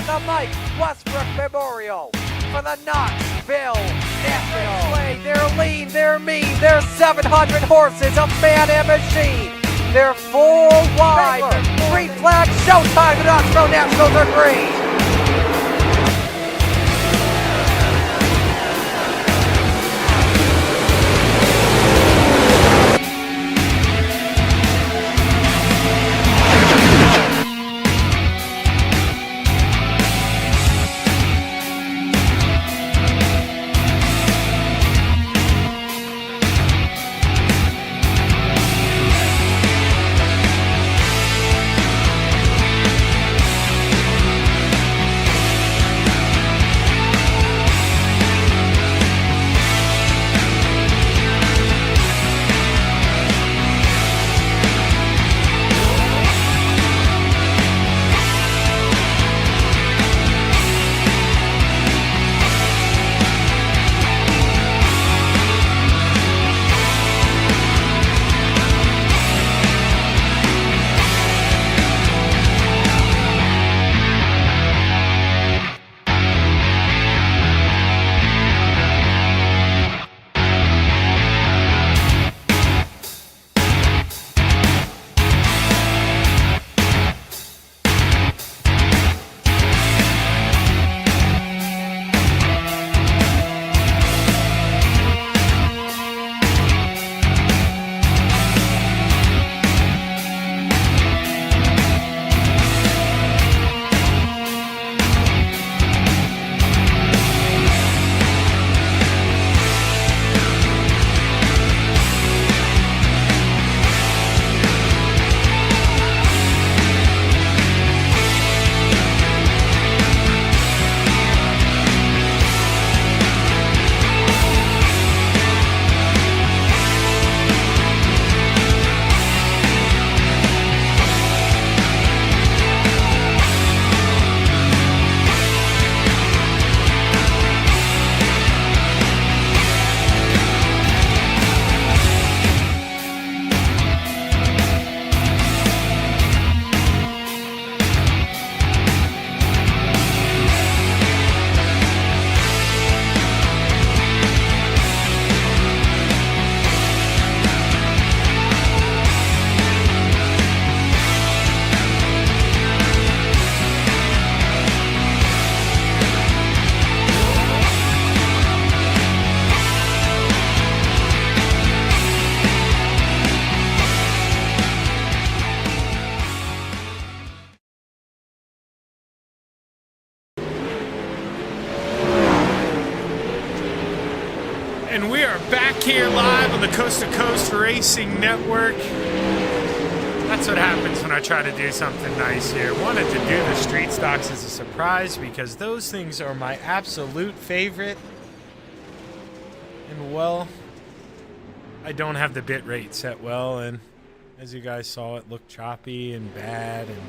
at the Mike Westbrook Memorial for the Knoxville National. They're lean, they're mean, they're 700 horses, a man and machine. They're full wide, green flag, showtime, the Knoxville Nationals are green. And we are back here live on the Coast to Coast Racing Network. That's what happens when I try to do something nice here. Wanted to do the street stocks as a surprise because those things are my absolute favorite. And well, I don't have the bit rate set well, and as you guys saw, it looked choppy and bad and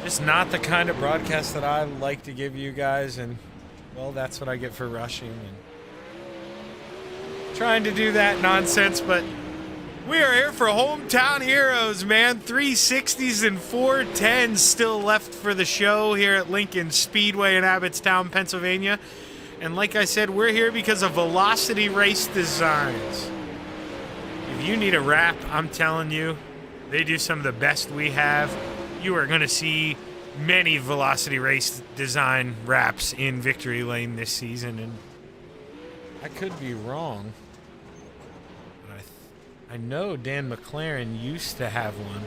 just not the kind of broadcast that I like to give you guys. And well, that's what I get for rushing and trying to do that nonsense. But we are here for Hometown Heroes, man. 360s and 410s still left for the show here at Lincoln Speedway in Abbottstown, Pennsylvania. And like I said, we're here because of Velocity Race Designs. If you need a wrap, I'm telling you, they do some of the best we have. You are going to see many Velocity Race Design wraps in Victory Lane this season. And I could be wrong. I know Dan McLaren used to have one.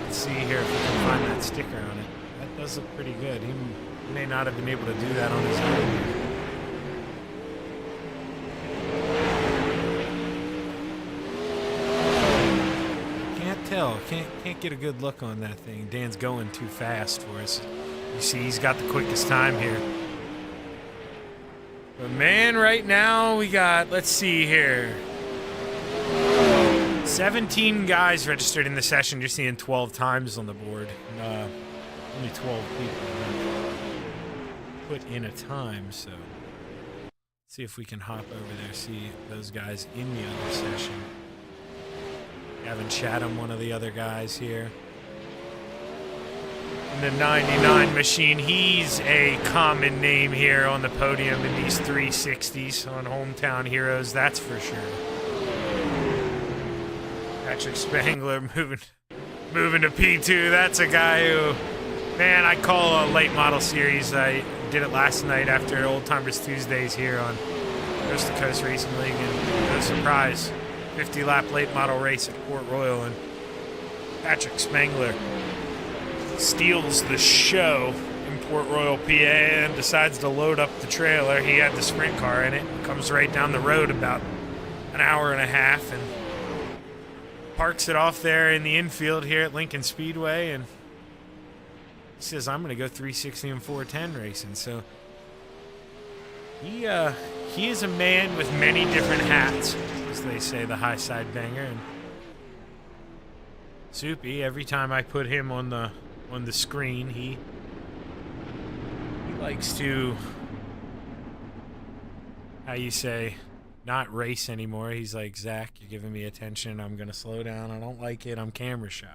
Let's see here if we can find that sticker on it. That does look pretty good. He may not have been able to do that on his own. Can't tell. Can't get a good look on that thing. Dan's going too fast for us. You see, he's got the quickest time here. But man, right now we got, let's see here, 17 guys registered in the session. You're seeing 12 times on the board. Only 12 people put in a time, so let's see if we can hop over there, see those guys in the other session. Gavin Chatham, one of the other guys here. in the 99 machine. He's a common name here on the podium in these 360s on Hometown Heroes, that's for sure. Patrick Spangler moving to P2. That's a guy who, man, I call a late model series. I did it last night after Old Timers Tuesdays here on Coast to Coast Racing League, and no surprise, 50-lap late model race at Port Royal, and Patrick Spangler steals the show in Port Royal, PA, and decides to load up the trailer. He had the sprint car in it, comes right down the road about an hour and a half, and parks it off there in the infield here at Lincoln Speedway, and he says, I'm going to go 360 and 410 racing. So he is a man with many different hats, as they say, the high side banger. And Soupy, every time I put him on the screen, he likes to, how you say, not race anymore. He's like, Zach, you're giving me attention. I'm going to slow down. I don't like it. I'm camera shy.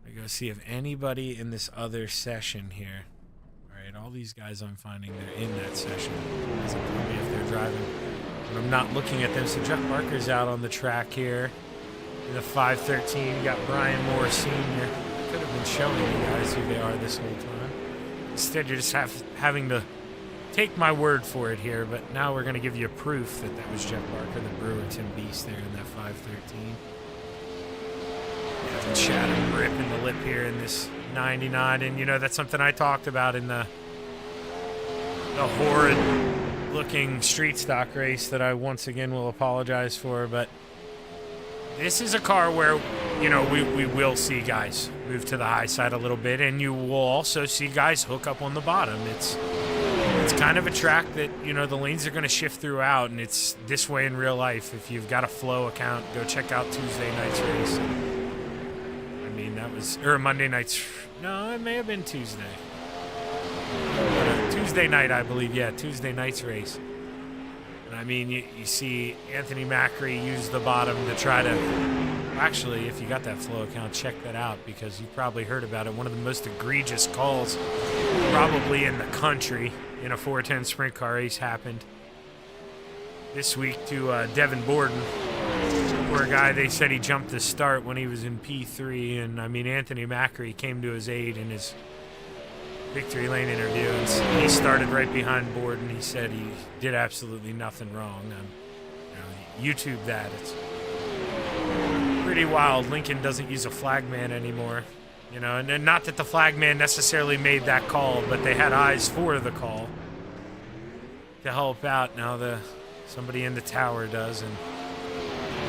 I go see if anybody in this other session here. All right, all these guys I'm finding, they're in that session. Doesn't tell me if they're driving. But I'm not looking at them. So Jeff Barker's out on the track here. In the 513, you got Brian Moore Sr. Could have been showing you guys who they are this whole time. Instead, you're just having to take my word for it here, but now we're going to give you proof that that was Jeff Barker, the Brewerton Beast there in that 513. Yeah, Chatham ripping the lip here in this 99, and you know, that's something I talked about in the horrid-looking street stock race that I once again will apologize for, but this is a car where, you know, we will see guys move to the high side a little bit, and you will also see guys hook up on the bottom. It's kind of a track that, you know, the lanes are going to shift throughout, and it's this way in real life. If you've got a Flow account, go check out Tuesday night's race. I mean, that was, or Monday night's, no, it may have been Tuesday. Tuesday night, I believe, yeah, Tuesday night's race. And I mean, you see Anthony Macri use the bottom to try to, actually, if you got that Flow account, check that out, because you've probably heard about it. One of the most egregious calls probably in the country in a 410 sprint car race happened this week to Devin Borden. Poor guy, they said he jumped the start when he was in P3, and I mean, Anthony Macri came to his aid in his victory lane interview, and he started right behind Borden. He said he did absolutely nothing wrong. You know, YouTube that. It's pretty wild. Lincoln doesn't use a flagman anymore. You know, and not that the flagman necessarily made that call, but they had eyes for the call to help out. Now somebody in the tower does, and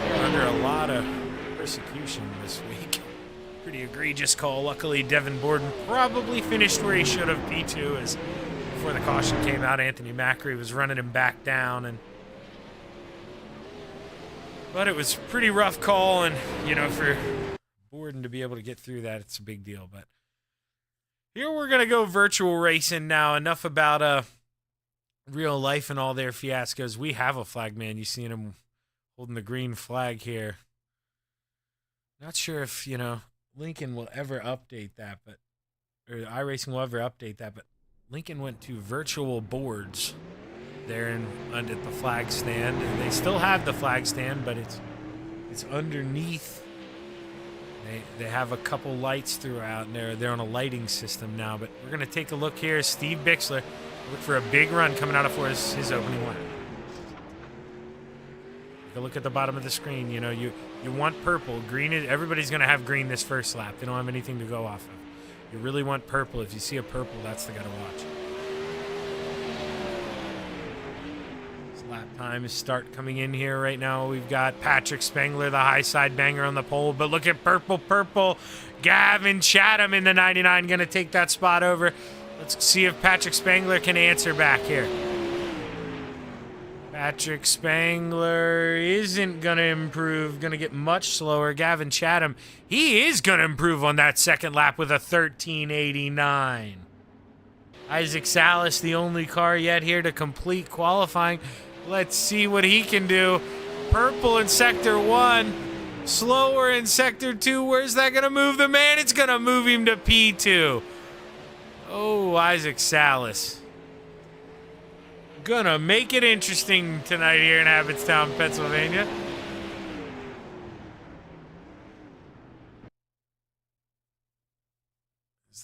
they're under a lot of persecution this week. Pretty egregious call. Luckily, Devin Borden probably finished where he should have, P2, as before the caution came out, Anthony Macri was running him back down, but it was a pretty rough call, and, you know, for Borden to be able to get through that, it's a big deal. But here we're going to go virtual racing now. Enough about real life and all their fiascos. We have a flagman. You seen him holding the green flag here. Not sure if, you know, Lincoln will ever update that, or iRacing will ever update that, but Lincoln went to virtual boards there under the flag stand. And they still have the flag stand, but it's underneath. They have a couple lights throughout, and they're on a lighting system now. But we're going to take a look here. Steve Bixler, look for a big run coming out of for his opening lap. Take a look at the bottom of the screen. You know, you want purple. Green is, everybody's going to have green this first lap. They don't have anything to go off of. You really want purple. If you see a purple, that's the guy to watch. Lap time is start coming in here right now. We've got Patrick Spangler, the high side banger on the pole, but look at purple. Gavin Chatham in the 99 going to take that spot over. Let's see if Patrick Spangler can answer back here. Patrick Spangler isn't going to improve, going to get much slower. Gavin Chatham, he is going to improve on that second lap with a 13:89. Isaac Salas, the only car yet here to complete qualifying. Let's see what he can do. Purple in Sector 1. Slower in Sector 2. Where's that going to move the man? It's going to move him to P2. Oh, Isaac Salas. Gonna make it interesting tonight here in Abbottstown, Pennsylvania.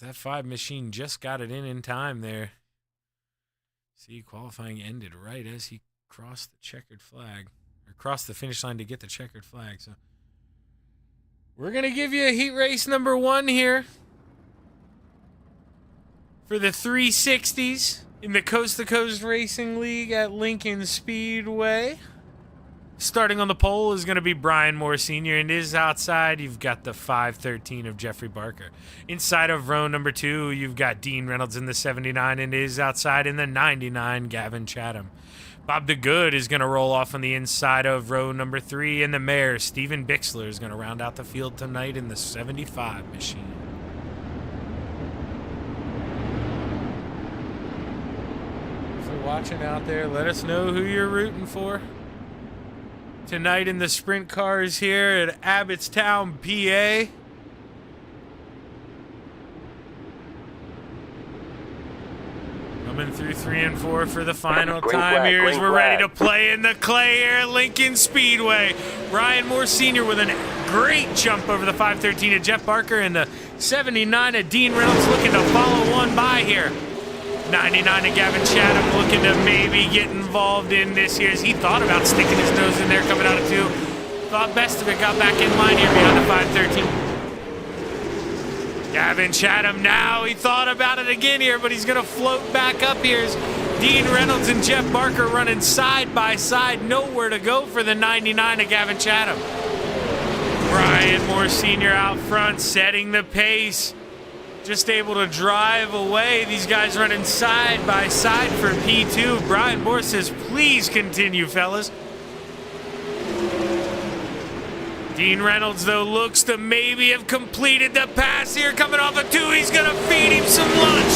That 5 machine just got it in time there. See, qualifying ended right as he crossed the checkered flag. Or crossed the finish line to get the checkered flag. So we're going to give you a heat race number 1 here for the 360s in the Coast to Coast Racing League at Lincoln Speedway. Starting on the pole is going to be Brian Moore Sr. And is outside, you've got the 513 of Jeffrey Barker. Inside of row number 2, you've got Dean Reynolds in the 79, and is outside in the 99, Gavin Chatham. Bob the Good is going to roll off on the inside of row number 3, and the mayor, Steven Bixler, is going to round out the field tonight in the 75 machine. If you're watching out there, let us know who you're rooting for. Tonight in the sprint cars here at Abbottstown, PA. Coming through 3 and 4 for the final time here as we're ready to play in the clay here at Lincoln Speedway. Brian Moore Sr. with a great jump over the 513 of Jeff Barker, and the 79 of Dean Reynolds looking to follow one by here. 99 of Gavin Chatham looking to maybe get involved in this here as he thought about sticking his nose in there coming out of 2. Thought best of it, got back in line here behind the 513. Gavin Chatham now, he thought about it again here, but he's going to float back up here as Dean Reynolds and Jeff Barker running side by side. Nowhere to go for the 99 of Gavin Chatham. Brian Moore Sr. out front setting the pace. Just able to drive away. These guys running side by side for P2. Brian Moore says, please continue, fellas. Dean Reynolds, though, looks to maybe have completed the pass here. Coming off of 2, he's going to feed him some lunch.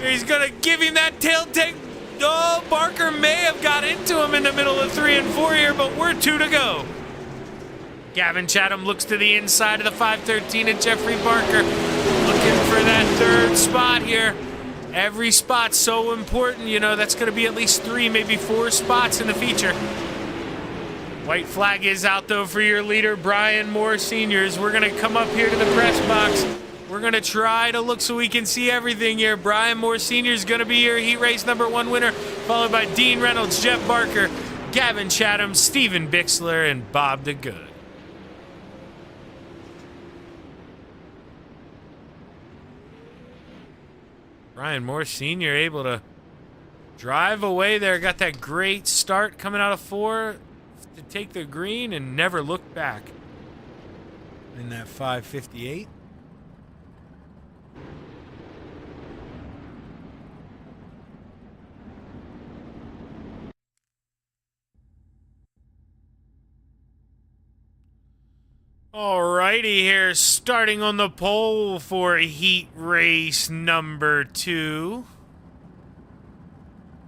He's going to give him that tail take. Oh, Barker may have got into him in the middle of 3 and 4 here, but we're 2 to go. Gavin Chatham looks to the inside of the 513 and Jeffrey Barker looking for that 3rd spot here. Every spot's so important, you know, that's going to be at least 3, maybe 4 spots in the feature. White flag is out, though, for your leader, Brian Moore Sr. We're going to come up here to the press box. We're going to try to look so we can see everything here. Brian Moore Sr. is going to be your heat race number 1 winner, followed by Dean Reynolds, Jeff Barker, Gavin Chatham, Steven Bixler, and Bob the Good. Brian Moore Sr. able to drive away there. Got that great start coming out of 4 to take the green and never look back in that 558. Alrighty here, starting on the pole for heat race number 2.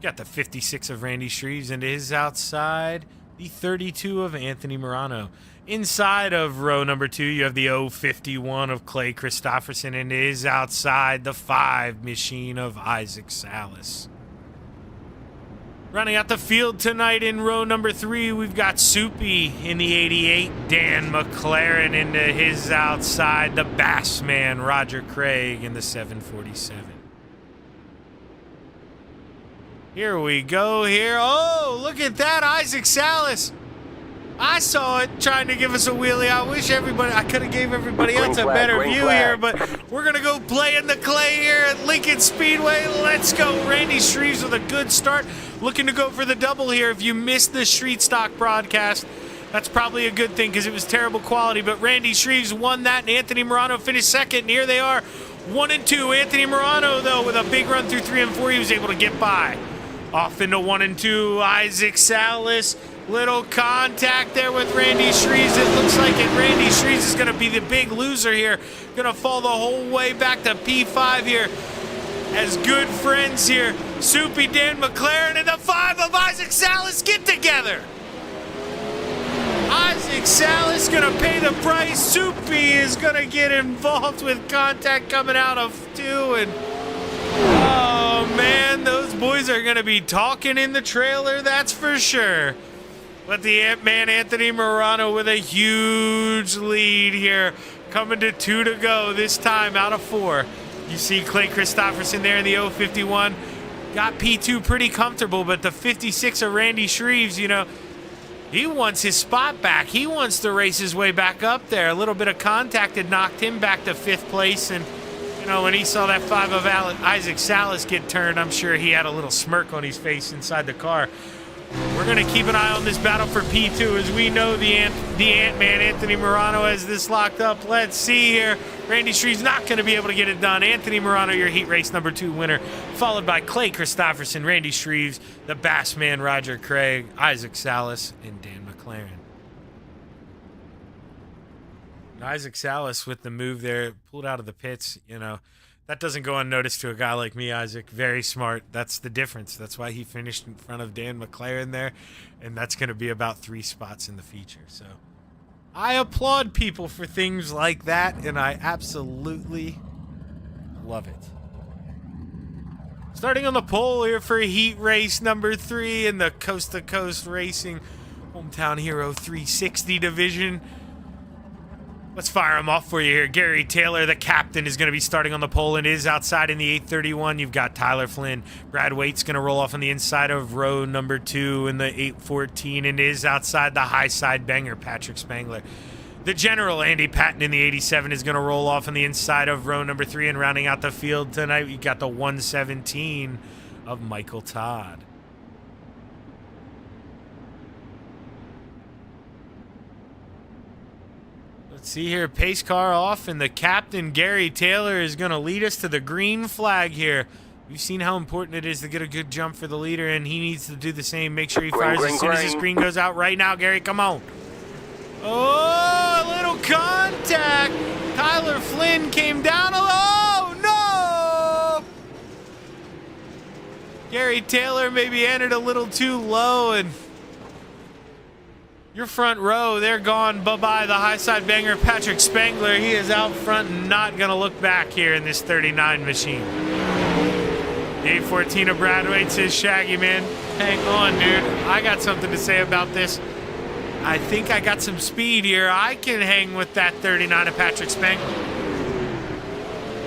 Got the 56 of Randy Shreves into his outside, the 32 of Anthony Morano. Inside of row number 2, you have the 051 of Clay Christopherson into his outside, the 5 machine of Isaac Salas. Running out the field tonight in row number 3, we've got Soupy in the 88, Dan McLaren into his outside, the Bassman Roger Craig in the 747. Here we go here. Oh, look at that, Isaac Salas. I saw it trying to give us a wheelie. I wish I could have gave everybody else a better view here, but we're going to go play in the clay here at Lincoln Speedway. Let's go. Randy Shreves with a good start. Looking to go for the double here. If you missed the Street Stock broadcast, that's probably a good thing because it was terrible quality, but Randy Shreves won that, and Anthony Morano finished second, and here they are, 1 and 2. Anthony Morano, though, with a big run through 3 and 4, he was able to get by. Off into 1 and 2, Isaac Salas. Little contact there with Randy Shreves. It looks like Randy Shreves is going to be the big loser here. Going to fall the whole way back to P5 here. As good friends here, Soupy, Dan McLaren, and the 5 of Isaac Salas get together. Isaac Salas gonna pay the price. Soupy is gonna get involved with contact coming out of 2, and oh man, those boys are gonna be talking in the trailer, that's for sure. But the Ant-Man Anthony Morano with a huge lead here, coming to 2 to go this time out of 4. You see Clay Christopherson there in the 051. Got P2 pretty comfortable, but the 56 of Randy Shreves, you know, he wants his spot back. He wants to race his way back up there. A little bit of contact had knocked him back to 5th place, and you know, when he saw that 5 of Isaac Salas get turned, I'm sure he had a little smirk on his face inside the car. We're going to keep an eye on this battle for P2 as we know the Ant-Man Anthony Morano has this locked up. Let's see here. Randy Shreve's not going to be able to get it done. Anthony Morano, your heat race number 2 winner, followed by Clay Christopherson, Randy Shreves, the Bassman Roger Craig, Isaac Salas, and Dan McLaren. Isaac Salas with the move there, pulled out of the pits, you know. That doesn't go unnoticed to a guy like me, Isaac. Very smart. That's the difference. That's why he finished in front of Dan McLaren there, and that's going to be about 3 spots in the feature. So I applaud people for things like that, and I absolutely love it. Starting on the pole here for heat race number 3 in the Coast to Coast Racing Hometown Hero 360 division. Let's fire them off for you here. Gary Taylor, the captain, is going to be starting on the pole and is outside in the 831. You've got Tyler Flynn. Brad Waite's going to roll off on the inside of row number 2 in the 814 and is outside the high side banger, Patrick Spangler. The general, Andy Patton, in the 87 is going to roll off on the inside of row number 3, and rounding out the field tonight, you got the 117 of Michael Todd. See here, pace car off, and the captain, Gary Taylor, is going to lead us to the green flag here. We've seen how important it is to get a good jump for the leader, and he needs to do the same. Make sure he fires as soon as the screen goes out right now. Gary, come on. Oh, a little contact. Tyler Flynn came down. Oh, no! Gary Taylor maybe entered a little too low, and your front row, they're gone. Bye-bye, the high side banger, Patrick Spangler. He is out front and not going to look back here in this 39 machine. The 814 of Brad Waite says, Shaggy, man, hang on, dude. I got something to say about this. I think I got some speed here. I can hang with that 39 of Patrick Spangler.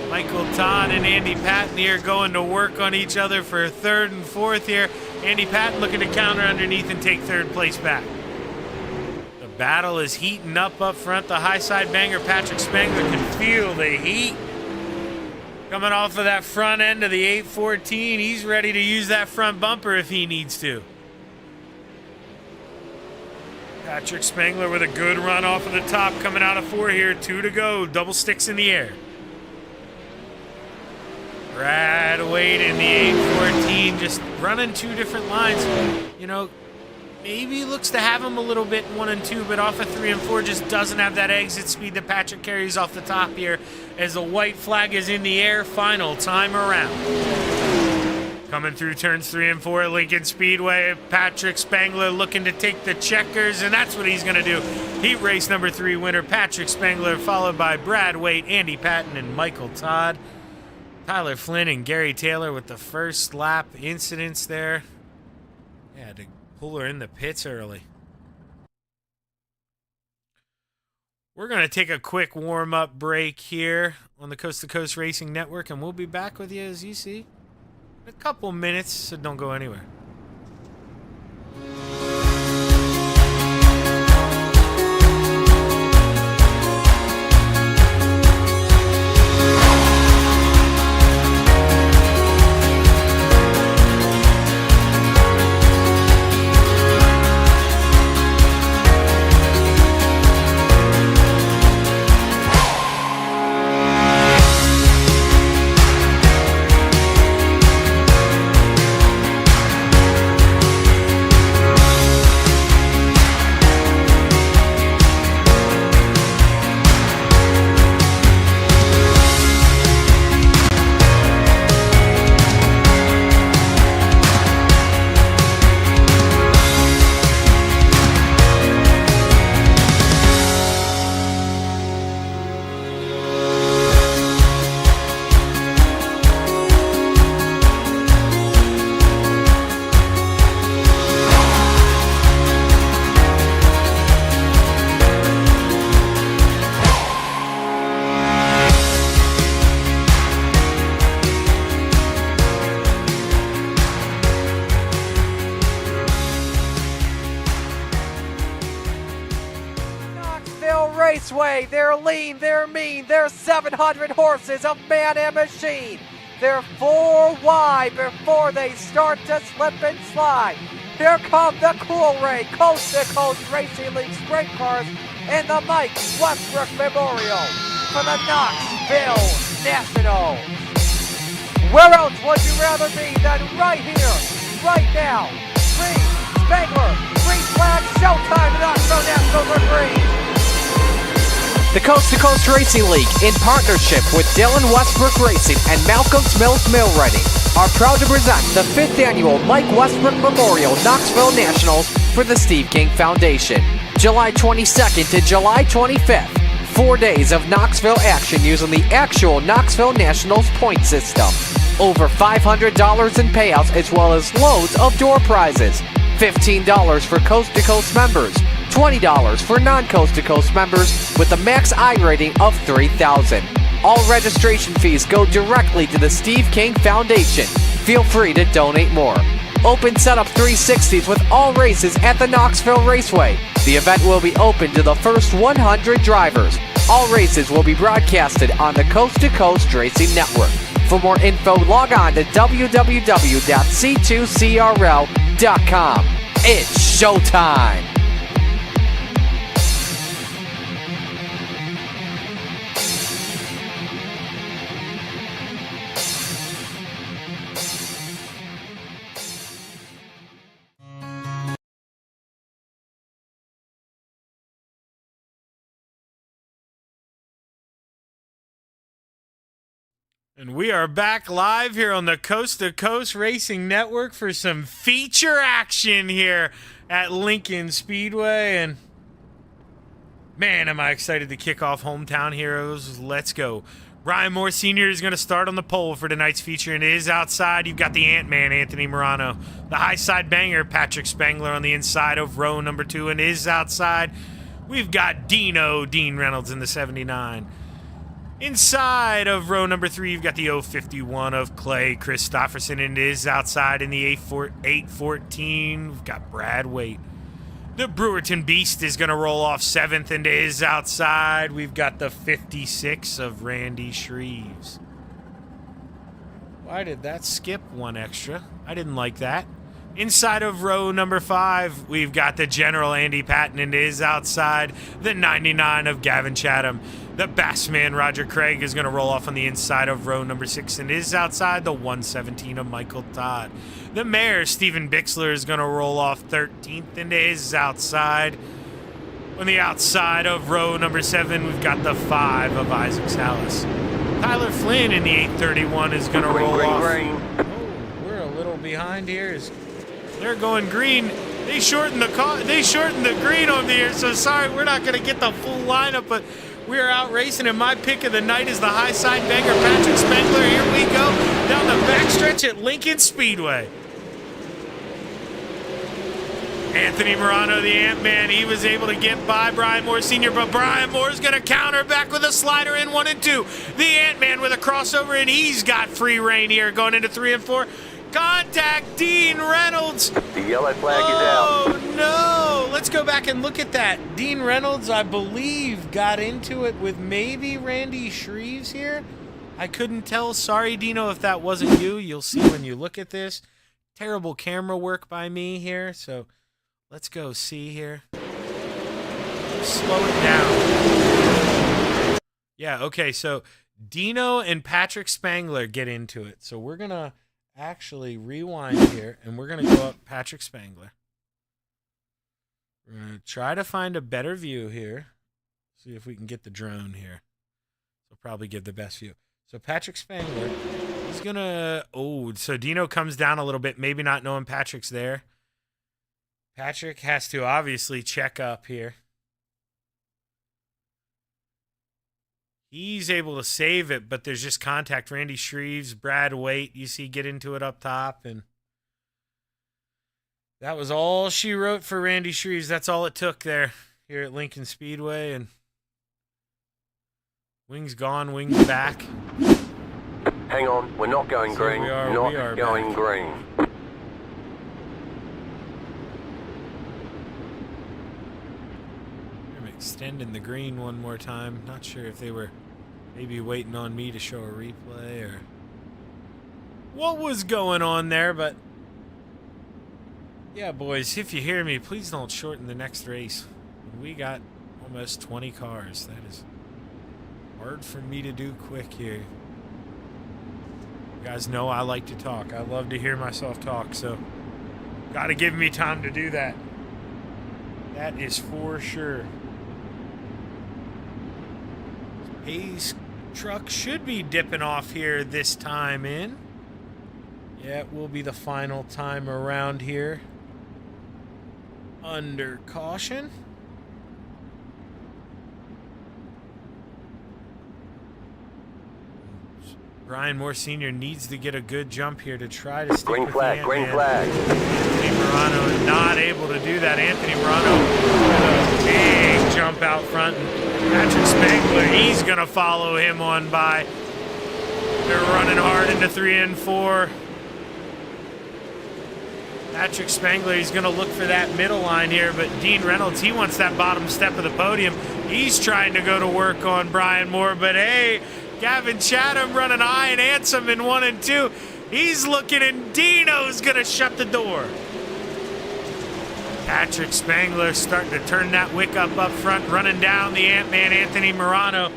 Michael Todd and Andy Patton here going to work on each other for 3rd and 4th here. Andy Patton looking to counter underneath and take 3rd place back. Battle is heating up front. The high side banger, Patrick Spangler, can feel the heat coming off of that front end of the 814. He's ready to use that front bumper if he needs to. Patrick Spangler with a good run off of the top coming out of 4 here. 2 to go. Double sticks in the air. Brad Waite in the 814 just running 2 different lines. You know, maybe looks to have him a little bit 1 and 2, but off of 3 and 4 just doesn't have that exit speed that Patrick carries off the top here as the white flag is in the air. Final time around. Coming through turns 3 and 4 at Lincoln Speedway, Patrick Spangler looking to take the checkers, and that's what he's going to do. Heat race number 3 winner, Patrick Spangler, followed by Brad Waite, Andy Patton, and Michael Todd. Tyler Flynn and Gary Taylor with the first lap incidents there. Yeah, to pull her in the pits early. We're going to take a quick warm-up break here on the Coast to Coast Racing Network, and we'll be back with you, as you see, in a couple minutes, so don't go anywhere. Raceway. They're lean, they're mean, they're 700 horses of man and machine. They're 4 wide before they start to slip and slide. Here come the Cool Ray Coast to Coast Racing League Sprint Cars and the Mike Westbrook Memorial for the Knoxville Nationals. Where else would you rather be than right here, right now? Green, Spangler, green flag, showtime, Knoxville Nationals are green. The Coast to Coast Racing League, in partnership with Dylan Westbrook Racing and Malcolm's Mills Mill Ready, are proud to present the 5th annual Mike Westbrook Memorial Knoxville Nationals for the Steve King Foundation. July 22nd to July 25th. 4 days of Knoxville action using the actual Knoxville Nationals point system. Over $500 in payouts as well as loads of door prizes. $15 for Coast to Coast members. $20 for non-Coast to Coast members with a max I rating of 3,000. All registration fees go directly to the Steve King Foundation. Feel free to donate more. Open setup 360s with all races at the Knoxville Raceway. The event will be open to the first 100 drivers. All races will be broadcasted on the Coast to Coast Racing Network. For more info, log on to www.c2crl.com. It's showtime! And we are back live here on the Coast to Coast Racing Network for some feature action here at Lincoln Speedway. And man, am I excited to kick off Hometown Heroes. Let's go. Brian Moore Sr. is going to start on the pole for tonight's feature, and it is outside. You've got the Ant-Man, Anthony Morano. The high side banger, Patrick Spangler on the inside of row number 2, and is outside. We've got Dean Reynolds in the 79. Inside of row number 3, you've got the 051 of Clay Christopherson, and it is outside in the 814. We've got Brad Waite. The Brewerton Beast is going to roll off 7th and is outside. We've got the 56 of Randy Shreves. Why did that skip one extra? I didn't like that. Inside of row number 5, we've got the General Andy Patton, and it is outside. The 99 of Gavin Chatham. The Bassman Roger Craig is going to roll off on the inside of row number 6 and is outside. The 117 of Michael Todd. The Mayor, Stephen Bixler, is going to roll off 13th and is outside. On the outside of row number 7, we've got the 5 of Isaac Salas. Tyler Flynn in the 831 is going to roll off. Oh, we're a little behind here. They're going green. They shortened the green over here, so sorry, we're not going to get the full lineup, but we are out racing, and my pick of the night is the high side banger, Patrick Spangler. Here we go down the backstretch at Lincoln Speedway. Anthony Morano, the Ant-Man, he was able to get by Brian Moore Sr., but Brian Moore's going to counter back with a slider in 1 and 2. The Ant-Man with a crossover, and he's got free reign here going into 3 and 4. Contact Dean Reynolds. The yellow flag is out. Oh, no. Let's go back and look at that. Dean Reynolds, I believe, got into it with maybe Randy Shreves here. I couldn't tell. Sorry, Dino, if that wasn't you. You'll see when you look at this. Terrible camera work by me here. So let's go see here. Slow it down. Yeah, okay. So Dino and Patrick Spangler get into it. So we're going to actually rewind here, and we're going to go up Patrick Spangler. We're going to try to find a better view here. See if we can get the drone here. So probably give the best view. So Patrick Spangler, he's going to... Oh, so Dino comes down a little bit, maybe not knowing Patrick's there. Patrick has to obviously check up here. He's able to save it, but there's just contact. Randy Shreves, Brad Waite, you see get into it up top, and that was all she wrote for Randy Shreves. That's all it took there here at Lincoln Speedway, and wings gone, wings back. Hang on, we're not going green. We are going back. green. extending the green one more time. Not sure if they were maybe waiting on me to show a replay or what was going on there, but yeah, boys, if you hear me, please don't shorten the next race. We got almost 20 cars. That is hard for me to do quick here. You guys know I like to talk. I love to hear myself talk, so gotta give me time to do that. That is for sure. Hayes truck should be dipping off here this time in. Yeah, it will be the final time around here. Under caution. Brian Moore Sr. needs to get a good jump here to try to stick Green with flag, the green Ant-Man. flag. Anthony Morano is not able to do that. Anthony Morano with a big jump out front. Patrick Spangler, he's going to follow him on by. They're running hard into 3 and 4. Patrick Spangler, he's going to look for that middle line here, but Dean Reynolds, he wants that bottom step of the podium. He's trying to go to work on Brian Moore, but hey, Gavin Chatham running high and handsome in 1 and 2. He's looking, and Dino's going to shut the door. Patrick Spangler starting to turn that wick up front, running down the Ant-Man, Anthony Morano.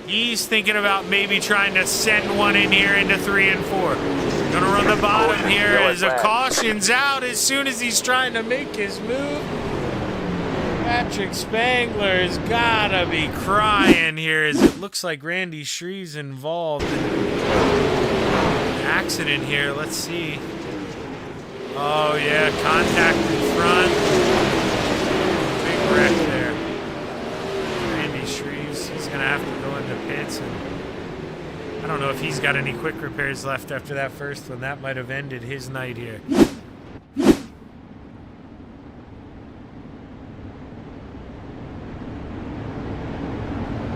He's thinking about maybe trying to send one in here into 3 and 4. Gonna run the bottom here as a caution's out as soon as he's trying to make his move. Patrick Spangler has gotta be crying here as it looks like Randy Shreve's involved in an accident here. Let's see. Oh yeah, contact in front. Big wreck there. Randy Shreve's, he's gonna have to go into pits, and I don't know if he's got any quick repairs left after that first one. That might have ended his night here.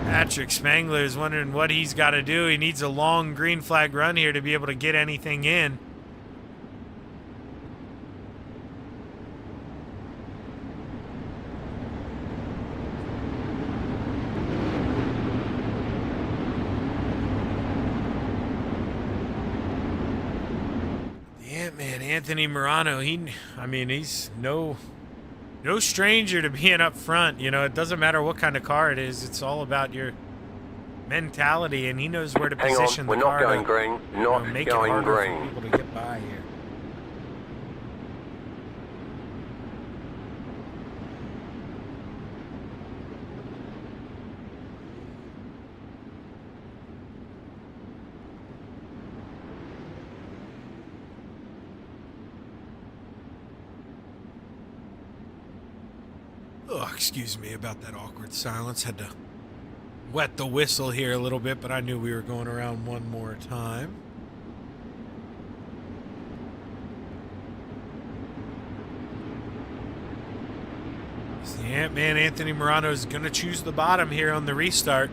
Patrick Spangler is wondering what he's got to do. He needs a long green flag run here to be able to get anything in. Man, Anthony Morano, he's no stranger to being up front. You know, it doesn't matter what kind of car it is. It's all about your mentality, and he knows where to position the car. Hang on, we're not going green. Not make it going harder green. for people to get by here. Oh, excuse me about that awkward silence. Had to wet the whistle here a little bit, but I knew we were going around one more time. The Ant-Man Anthony Morano is going to choose the bottom here on the restart.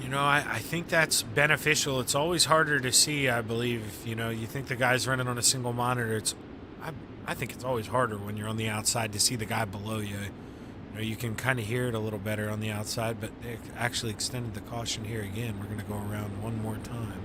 You know, I think that's beneficial. It's always harder to see, I believe. You know, you think the guy's running on a single monitor. I think it's always harder when you're on the outside to see the guy below you. You know, you can kind of hear it a little better on the outside, but they actually extended the caution here again. We're going to go around one more time.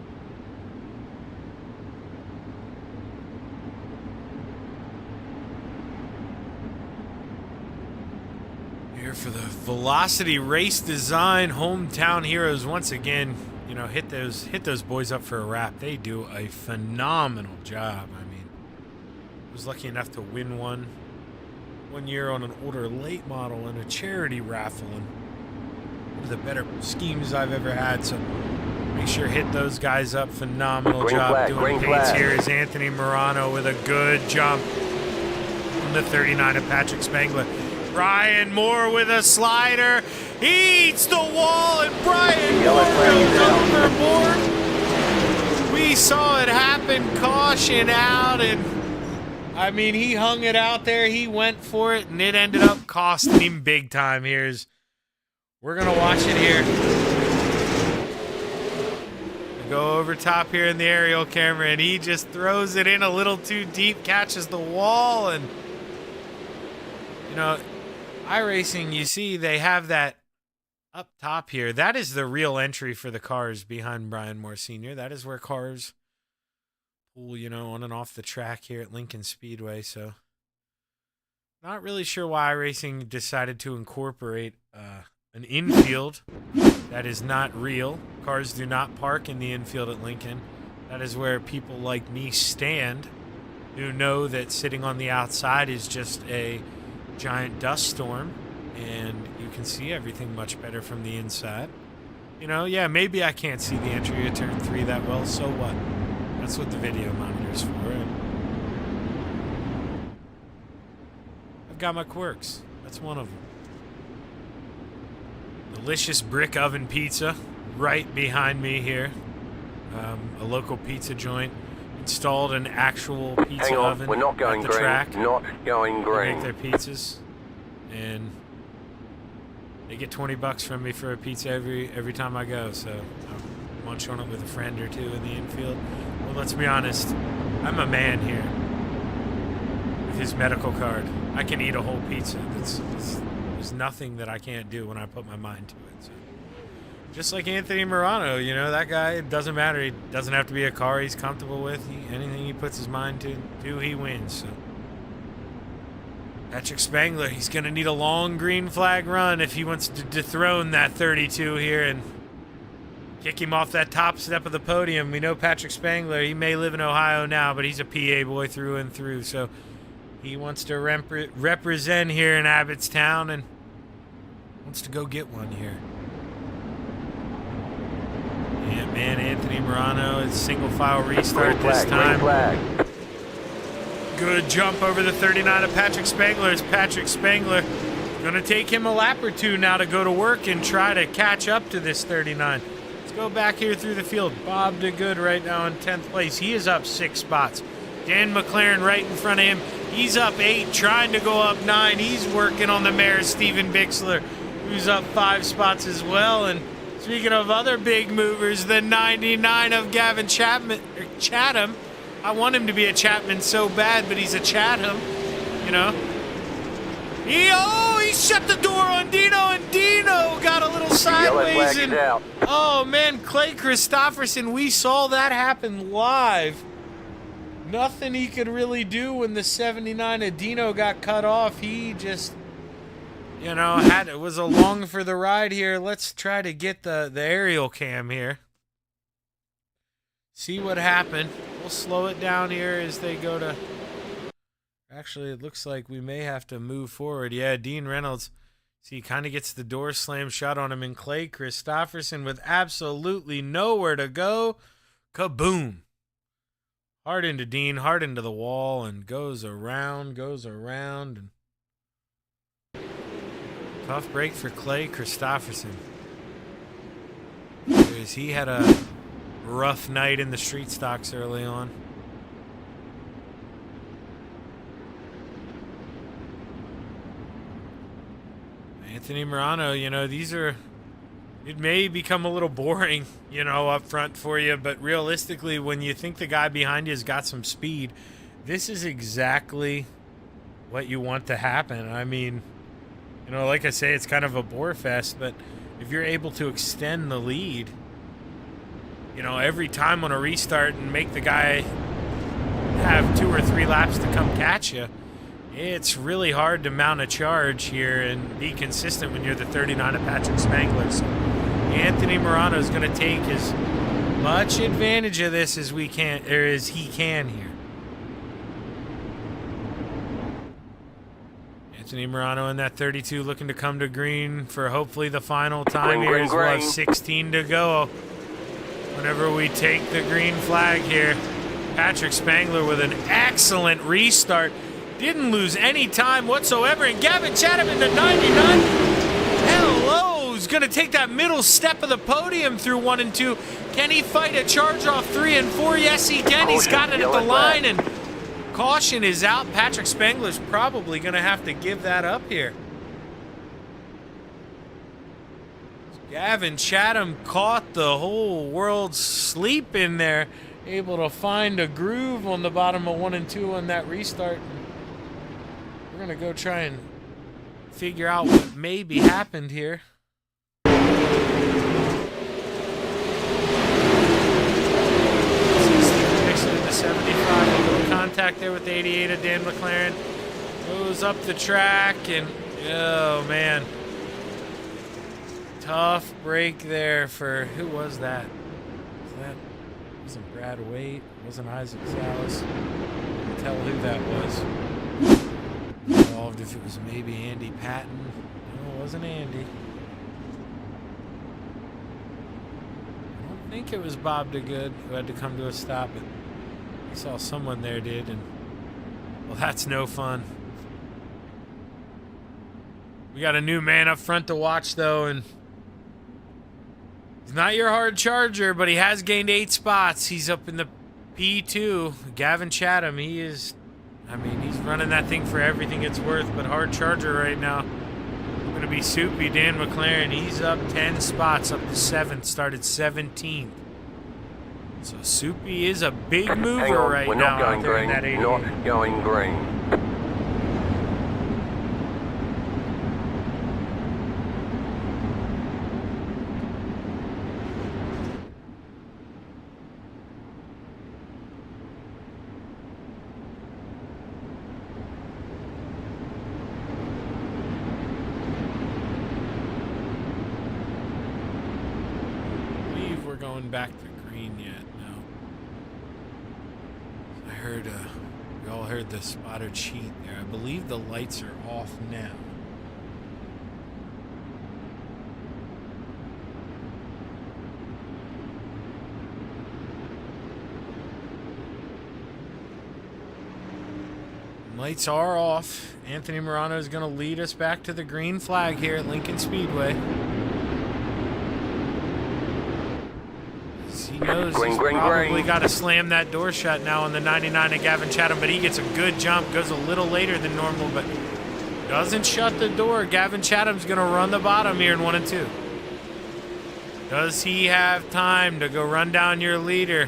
Here for the Velocity Race Design Hometown Heroes once again. You know, hit those boys up for a wrap. They do a phenomenal job. I mean, I was lucky enough to win one year on an older late model in a charity raffle, and one of the better schemes I've ever had. So make sure hit those guys up. Phenomenal Green job flag, doing green paints flag. here is Anthony Morano with a good jump from the 39 of Patrick Spangler. Brian Moore with a slider. He eats the wall, and Brian Moore goes overboard. We saw it happen. Caution out, and I mean, he hung it out there. He went for it, and it ended up costing him big time. We're going to watch it here. go over top here in the aerial camera, and he just throws it in a little too deep, catches the wall, and you know, iRacing, you see they have that up top here. That is the real entry for the cars behind Brian Moore Sr. That is where cars pull, you know, on and off the track here at Lincoln Speedway. So not really sure why iRacing decided to incorporate an infield that is not real. Cars do not park in the infield at Lincoln. That is where people like me stand, who know that sitting on the outside is just a giant dust storm, and you can see everything much better from the inside. You know, yeah, maybe I can't see the entry of turn 3 that well, so what? That's what the video monitor's for. I've got my quirks. That's one of them. Delicious brick oven pizza right behind me here. A local pizza joint installed an actual pizza oven we're not going at the green. track. Not going They green. make their pizzas, and they get $20 from me for a pizza every time I go. So I'll munch on it with a friend or two in the infield. Well, let's be honest, I'm a man here with his medical card. I can eat a whole pizza. There's nothing that I can't do when I put my mind to it. So, just like Anthony Morano, you know, that guy, it doesn't matter. He doesn't have to be a car he's comfortable with. Anything he puts his mind to do, he wins. So Patrick Spangler, he's going to need a long green flag run if he wants to dethrone that 32 here and kick him off that top step of the podium. We know Patrick Spangler, he may live in Ohio now, but he's a PA boy through and through. So he wants to represent here in Abbottstown and wants to go get one here. Yeah, man, Anthony Morano is single file restart this time. Good jump over the 39 of Patrick Spangler. It's Patrick Spangler. Going to take him a lap or two now to go to work and try to catch up to this 39. Let's go back here through the field. Bob DeGood right now in 10th place. He is up 6 spots. Dan McLaren right in front of him. He's up 8, trying to go up 9. He's working on the mare, Steven Bixler, who's up 5 spots as well. And speaking of other big movers, the 99 of Gavin Chatham. I want him to be a Chapman so bad, but he's a Chatham, you know. He shut the door on Dino, and Dino got a little sideways. And, oh, man, Clay Christopherson, we saw that happen live. Nothing he could really do when the 79 of Dino got cut off. He just, you know, was along for the ride here. Let's try to get the aerial cam here. See what happened. We'll slow it down here as they go to... Actually, it looks like we may have to move forward. Yeah, Dean Reynolds, see, he kind of gets the door slam shot on him. And Clay Christopherson with absolutely nowhere to go. Kaboom. Hard into Dean, hard into the wall, and goes around. And tough break for Clay Christopherson. As he had a rough night in the street stocks early on. Anthony Morano, you know, it may become a little boring, you know, up front for you, but realistically, when you think the guy behind you has got some speed, this is exactly what you want to happen. I mean, you know, like I say, it's kind of a bore fest, but if you're able to extend the lead, you know, every time on a restart and make the guy have 2 or 3 laps to come catch you, it's really hard to mount a charge here and be consistent when you're the 39 of Patrick Spangler. So Anthony Morano is going to take as much advantage of this as he can here. Anthony Morano in that 32 looking to come to green for hopefully the final time here as we'll have 16 to go. Whenever we take the green flag here, Patrick Spangler with an excellent restart. Didn't lose any time whatsoever. And Gavin Chatham in the 99. Hello. He's going to take that middle step of the podium through 1 and 2. Can he fight a charge off 3 and 4? Yes, he can. He's got it at the line. And caution is out. Patrick Spangler's probably going to have to give that up here. Gavin Chatham caught the whole world sleeping there, able to find a groove on the bottom of 1 and 2 on that restart. We're gonna go try and figure out what maybe happened here. Mixing into 75, a little contact there with the 88 of Dan McLaren. Goes up the track and, oh man. Tough break there for, who was that? Wasn't Brad Waite, wasn't Isaac Salas. Couldn't tell who that was. Involved if it was maybe Andy Patton. No, it wasn't Andy. I don't think it was Bob DeGood who had to come to a stop, but I saw someone there did, and well, that's no fun. We got a new man up front to watch though, and he's not your hard charger, but he has gained 8 spots. He's up in the P2. Gavin Chatham, he is, I mean, he's running that thing for everything it's worth, but hard charger right now. Going to be Soupy. Dan McLaren, he's up 10 spots, up to 7th, started 17th. So Soupy is a big mover right We're now. not going green. Not going green. Going back to green yet? No. I heard, we all heard the spotted sheet there. I believe the lights are off now. Lights are off. Anthony Morano is going to lead us back to the green flag here at Lincoln Speedway. He knows he's probably got to slam that door shut now on the 99 of Gavin Chatham, but he gets a good jump, goes a little later than normal, but doesn't shut the door. Gavin Chatham's going to run the bottom here in 1 and 2. Does he have time to go run down your leader?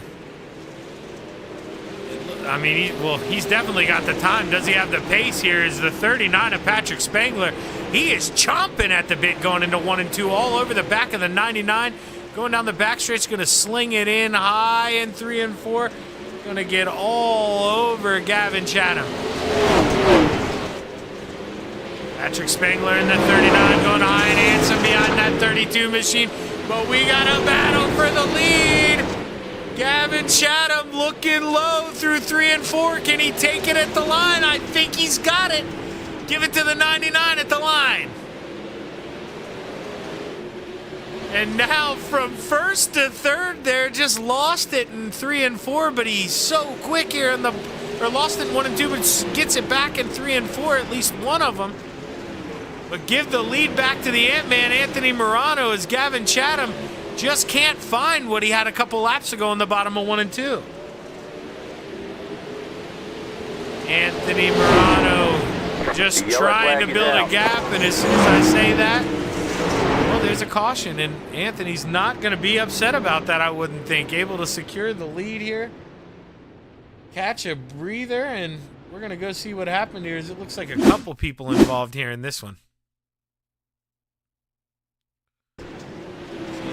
I mean, he's definitely got the time. Does he have the pace here? Is the 39 of Patrick Spangler. He is chomping at the bit going into 1 and 2, all over the back of the 99. Going down the back stretch, going to sling it in high in 3 and 4. Going to get all over Gavin Chatham. Patrick Spangler in the 39 going high and handsome behind that 32 machine. But we got a battle for the lead. Gavin Chatham looking low through 3 and 4. Can he take it at the line? I think he's got it. Give it to the 99 at the line. And now from 1st to 3rd there, just lost it in 3 and 4, but he's so quick here in the, or lost it in 1 and 2, but gets it back in 3 and 4, at least one of them. But give the lead back to the Ant-Man, Anthony Morano, as Gavin Chatham just can't find what he had a couple laps ago in the bottom of 1 and 2. Anthony Morano just trying to build a gap, and as soon as I say that, well, there's a caution, and Anthony's not going to be upset about that, I wouldn't think. Able to secure the lead here, catch a breather, and we're going to go see what happened here. As it looks like a couple people involved here in this one. See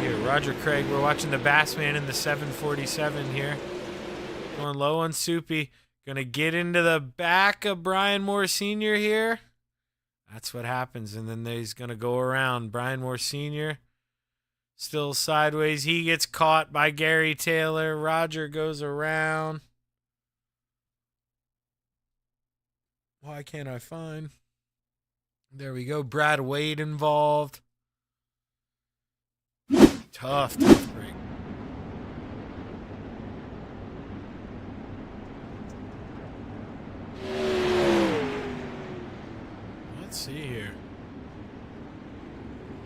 here, Roger Craig. We're watching the Bassman in the 747 here. Going low on Soupy. Going to get into the back of Brian Moore Sr. here. That's what happens, and then he's going to go around. Brian Moore Sr. still sideways. He gets caught by Gary Taylor. Roger goes around. Why can't I find? There we go. Brad Wade involved. Tough break. Let's see here.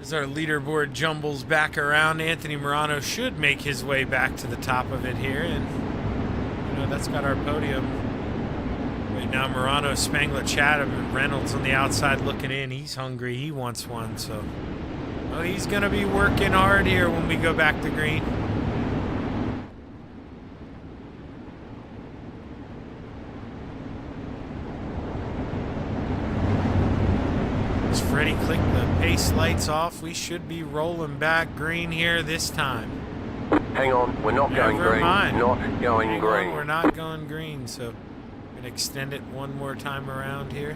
As our leaderboard jumbles back around, Anthony Morano should make his way back to the top of it here, and you know that's got our podium. Right now, Morano, Spangler, Chatham, and Reynolds on the outside looking in. He's hungry. He wants one. So, Well, he's going to be working hard here when we go back to green. As Freddie clicked the pace lights off, we should be rolling back green here this time. Hang on, we're not going Never green. mind. Not going Hang green. on, we're not going green, so I'm going to extend it one more time around here.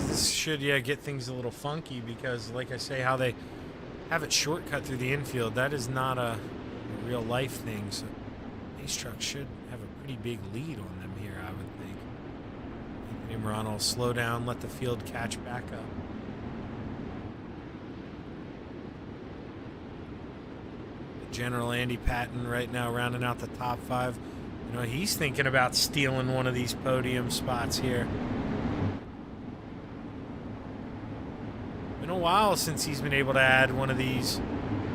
This should, get things a little funky because, like I say, how they have it shortcut through the infield, that is not a real life thing. So these trucks should have a pretty big lead on them here, I would think. Anthony Morano will slow down, let the field catch back up. The General Andy Patton right now rounding out the top 5. You know, he's thinking about stealing one of these podium spots here. Been a while since he's been able to add one of these.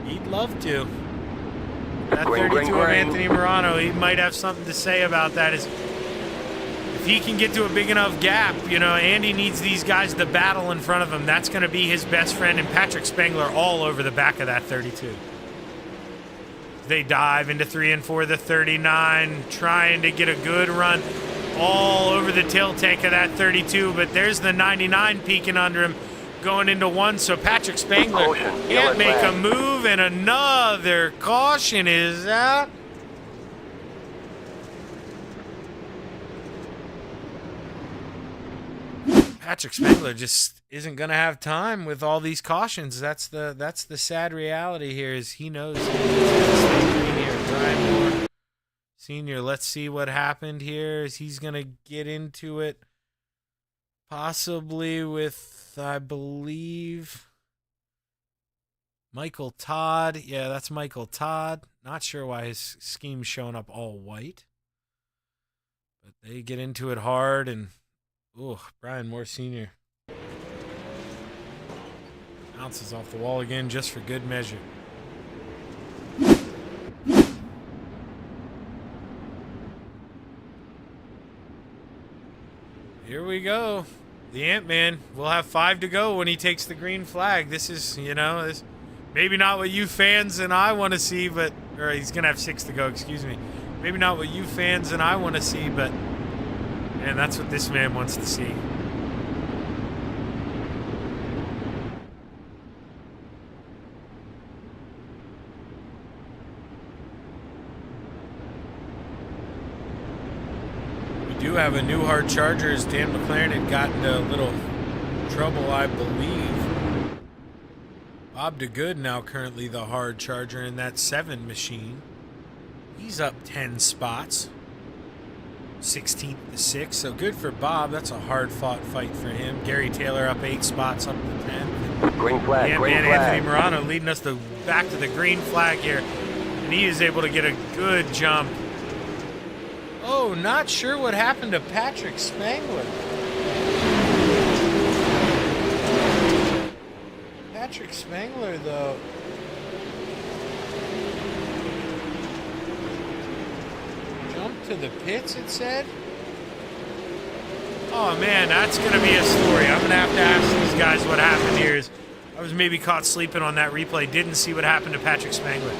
He'd love to. That 32 of Anthony Morano, he might have something to say about that. Is if he can get to a big enough gap, you know, Andy needs these guys to battle in front of him. That's going to be his best friend, and Patrick Spengler all over the back of that 32. They dive into 3 and 4, the 39, trying to get a good run all over the tail tank of that 32, but there's the 99 peeking under him. Going into 1, so Patrick Spengler can't make a move, and another caution is out. Patrick Spengler just isn't going to have time with all these cautions. That's the sad reality here. Is he knows he's going to stay green here. Brian Moore Senior. Let's see what happened here. Is he's going to get into it, possibly with, I believe, Michael Todd. Yeah, that's Michael Todd. Not sure why his scheme's showing up all white. But they get into it hard, and, Brian Moore Sr. bounces off the wall again just for good measure. Here we go. The Ant-Man will have 5 to go when he takes the green flag. This is, this maybe not what you fans and I want to see, or he's going to have 6 to go, excuse me. Maybe not what you fans and I want to see, but, man, that's what this man wants to see. Do have a new hard charger, as Dan McLaren had gotten a little trouble, I believe. Bob DeGood now currently the hard charger in that 7 machine. He's up 10 spots. 16th to 6, so good for Bob. That's a hard-fought fight for him. Gary Taylor up 8 spots, up to 10th. Green flag, Ant-Man green flag. Anthony Morano leading us back to the green flag here. And he is able to get a good jump. Oh, not sure what happened to Patrick Spengler. Patrick Spengler, though. Jumped to the pits, it said. Oh, man, that's going to be a story. I'm going to have to ask these guys what happened here. I was maybe caught sleeping on that replay. Didn't see what happened to Patrick Spengler.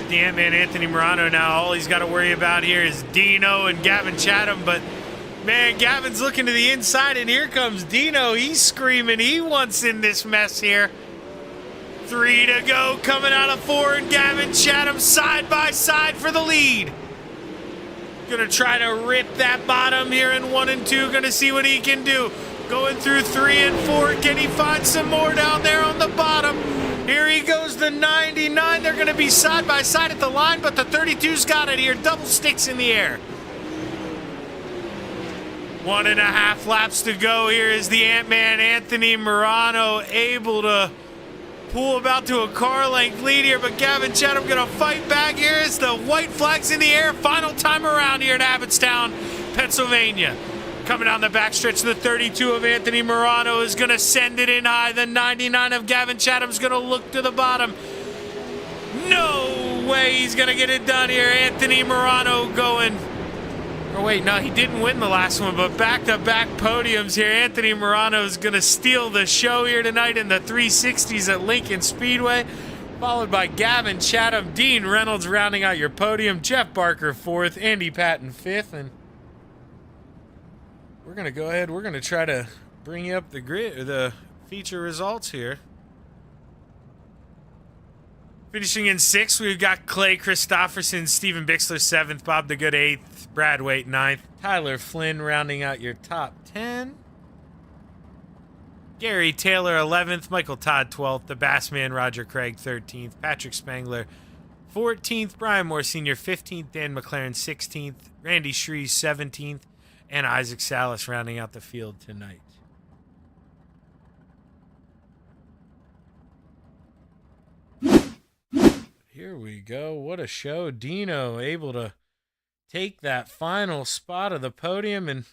The Ant-Man Anthony Morano now, all he's got to worry about here is Dino and Gavin Chatham, but man, Gavin's looking to the inside, and here comes Dino. He's screaming. He wants in this mess here. 3 to go, coming out of 4, and Gavin Chatham side by side for the lead. Gonna try to rip that bottom here in 1 and 2. Gonna see what he can do. Going through 3 and 4. Can he find some more down there on the bottom? Here he goes, the 99. They're going to be side by side at the line, but the 32's got it here. Double sticks in the air. 1.5 laps to go. Here is the Ant-Man Anthony Morano able to pull about to a car length lead here, but Gavin Chatham going to fight back here as the white flag's in the air. Final time around here in Abbottstown, Pennsylvania. Coming down the backstretch, the 32 of Anthony Morano is going to send it in high. The 99 of Gavin Chatham's going to look to the bottom. No way he's going to get it done here. Anthony Morano going Oh, wait, no, he didn't win the last one, but back-to-back podiums here. Anthony Morano is going to steal the show here tonight in the 360s at Lincoln Speedway, followed by Gavin Chatham, Dean Reynolds rounding out your podium, Jeff Barker 4th, Andy Patton 5th, and we're going to go ahead. We're going to try to bring you up the grid, or the feature results here. Finishing in 6th, we've got Clay Christopherson, Stephen Bixler 7th, Bob the Good 8th, Brad Waite 9th, Tyler Flynn rounding out your top 10. Gary Taylor 11th, Michael Todd 12th, the Bassman Roger Craig 13th, Patrick Spangler 14th, Brian Moore Sr. 15th, Dan McLaren 16th, Randy Shrees 17th, and Isaac Salas rounding out the field tonight. Here we go. What a show. Dino able to take that final spot of the podium, and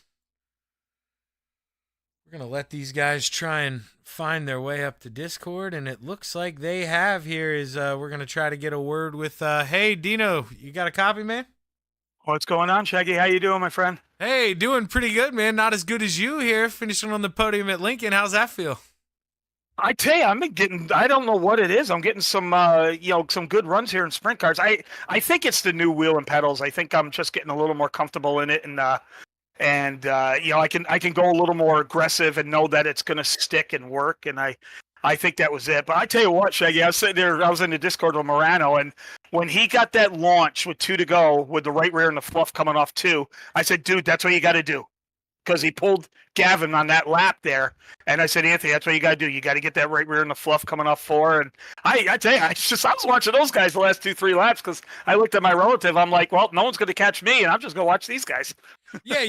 we're going to let these guys try and find their way up to Discord, and it looks like they have here. We're going to try to get a word with, hey, Dino, you got a copy, man? What's going on, Shaggy? How you doing, my friend? Hey, doing pretty good, man. Not as good as you here, finishing on the podium at Lincoln. How's that feel? I tell you, I don't know what it is. I'm getting some, some good runs here in sprint cars. I think it's the new wheel and pedals. I think I'm just getting a little more comfortable in it, and I can go a little more aggressive and know that it's going to stick and work. And I think that was it. But I tell you what, Shaggy, I was sitting there, I was in the Discord with Morano, and when he got that launch with 2 to go, with the right rear and the fluff coming off 2, I said, dude, that's what you got to do. Because he pulled Gavin on that lap there. And I said, Anthony, that's what you got to do. You got to get that right rear and the fluff coming off 4. And I tell you, I was watching those guys the last 2-3 laps because I looked at my relative. I'm like, well, no one's going to catch me, and I'm just going to watch these guys. Yeah,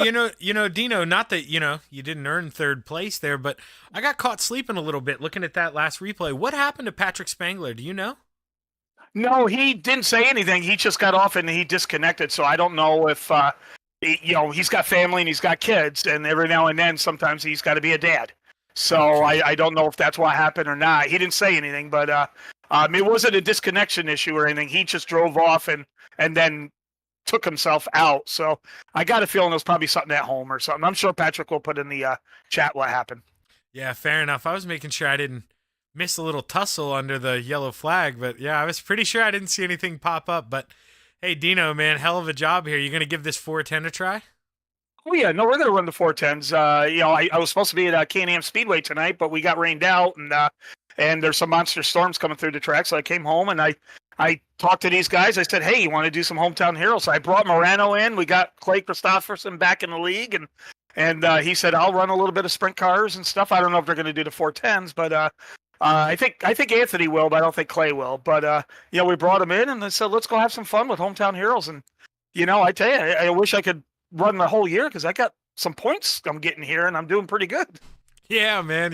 Dino, not that, you didn't earn 3rd place there, but I got caught sleeping a little bit looking at that last replay. What happened to Patrick Spangler? Do you know? No, he didn't say anything. He just got off and he disconnected. So I don't know if he's got family and he's got kids, and every now and then sometimes he's got to be a dad. So I don't know if that's what happened or not. He didn't say anything, but it wasn't a disconnection issue or anything. He just drove off and then took himself out. So I got a feeling it was probably something at home or something. I'm sure Patrick will put in the chat what happened. Yeah, fair enough. I was making sure I didn't miss a little tussle under the yellow flag, but yeah, I was pretty sure I didn't see anything pop up. But hey, Dino, man, hell of a job here. You going to give this 410 a try? Oh, yeah. No, we're going to run the 410s. I was supposed to be at Can-Am Speedway tonight, but we got rained out, and there's some monster storms coming through the track. So I came home, and I talked to these guys. I said, hey, you want to do some Hometown Heroes? So I brought Morano in. We got Clay Christopherson back in the league, and he said, I'll run a little bit of sprint cars and stuff. I don't know if they're going to do the 410s, but I think Anthony will, but I don't think Clay will. But we brought him in, and I said, let's go have some fun with Hometown Heroes. And I tell you, I wish I could run the whole year because I got some points I'm getting here, and I'm doing pretty good. Yeah, man.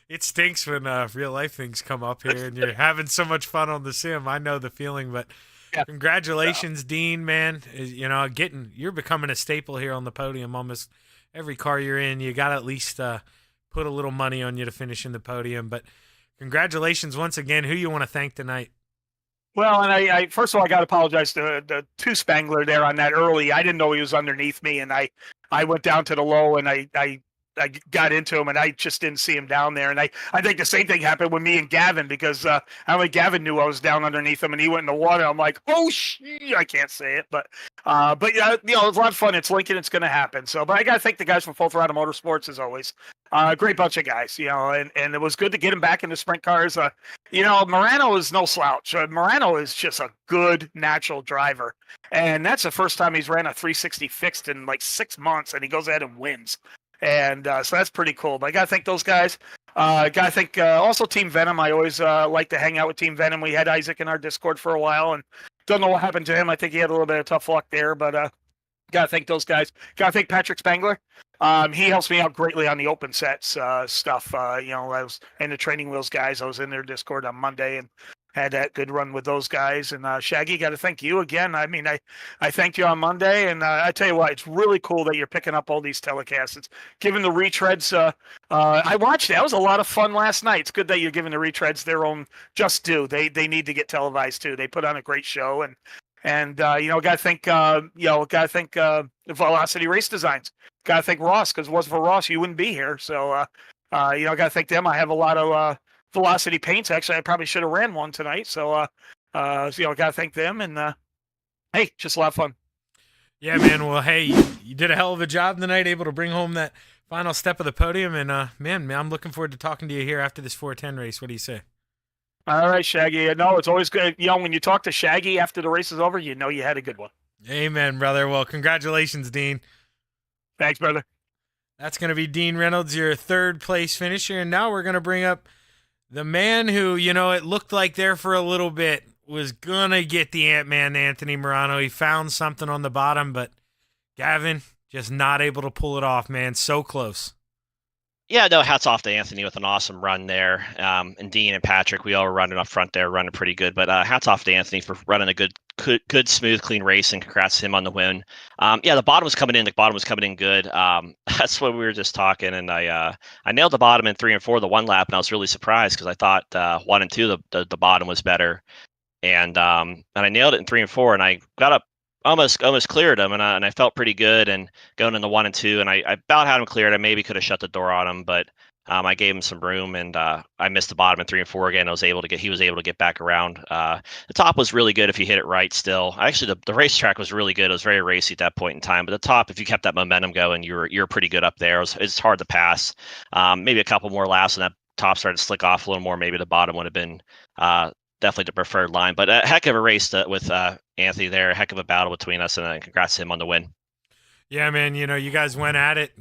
It stinks when real life things come up here, and you're having so much fun on the sim. I know the feeling, but yeah. Congratulations, Dean, man. You're becoming a staple here on the podium. Almost every car you're in, you got to at least put a little money on you to finish in the podium. But congratulations once again. Who you want to thank tonight? Well, and I first of all, I got to apologize to Spangler there on that early. I didn't know he was underneath me, and I went down to the low, and I got into him, and I just didn't see him down there. And I think the same thing happened with me and Gavin because I only Gavin knew I was down underneath him, and he went in the water. I'm like, oh, I can't say it, but yeah, it was a lot of fun. It's Lincoln, it's going to happen. So, but I got to thank the guys from Full Throttle Motorsports as always. Great bunch of guys, and it was good to get him back into sprint cars. Morano is no slouch. Morano is just a good natural driver, and that's the first time he's ran a 360 fixed in like 6 months, and he goes ahead and wins. And so that's pretty cool. But I got to thank those guys. Got to thank also Team Venom. I always like to hang out with Team Venom. We had Isaac in our Discord for a while, and don't know what happened to him. I think he had a little bit of tough luck there, but got to thank those guys. Got to thank Patrick Spangler. He helps me out greatly on the open sets stuff. I was in the Training Wheels guys. I was in their Discord on Monday and had that good run with those guys. And Shaggy, got to thank you again. I mean, I thanked you on Monday, and I tell you what, it's really cool that you're picking up all these telecasts. It's giving the retreads. I watched it. That was a lot of fun last night. It's good that you're giving the retreads their own just due. They need to get televised too. They put on a great show, And got to thank Velocity Race Designs. Got to thank Ross, because if it wasn't for Ross, you wouldn't be here. So got to thank them. I have a lot of Velocity paints. Actually, I probably should have ran one tonight. So got to thank them. And hey, just a lot of fun. Yeah, man. Well, hey, you did a hell of a job tonight, able to bring home that final step of the podium. And man, I'm looking forward to talking to you here after this 410 race. What do you say? All right, Shaggy. No, it's always good. When you talk to Shaggy after the race is over, you know you had a good one. Amen, brother. Well, congratulations, Dean. Thanks, brother. That's going to be Dean Reynolds, your third place finisher. And now we're going to bring up the man who, it looked like there for a little bit was going to get the Ant-Man, Anthony Morano. He found something on the bottom, but Gavin just not able to pull it off, man. So close. Yeah, no, hats off to Anthony with an awesome run there. And Dean and Patrick, we all were running up front there, running pretty good. But hats off to Anthony for running a good, smooth, clean race, and congrats to him on the win. The bottom was coming in. The bottom was coming in good. That's what we were just talking. And I nailed the bottom in 3 and 4 the one lap, and I was really surprised because I thought 1 and 2 the bottom was better. And I nailed it in 3 and 4, and I got up almost cleared him, and I felt pretty good. And going into 1 and 2, and I about had him cleared. I maybe could have shut the door on him, but I gave him some room, and I missed the bottom in 3 and 4 again. He was able to get back around. The top was really good if you hit it right. Still, actually, the racetrack was really good. It was very racy at that point in time. But the top, if you kept that momentum going, you're pretty good up there. It's hard to pass. Maybe a couple more laps, and that top started to slick off a little more. Maybe the bottom would have been definitely the preferred line. But a heck of a race with Anthony there. A heck of a battle between us, and congrats to him on the win. Yeah, man. You guys went at it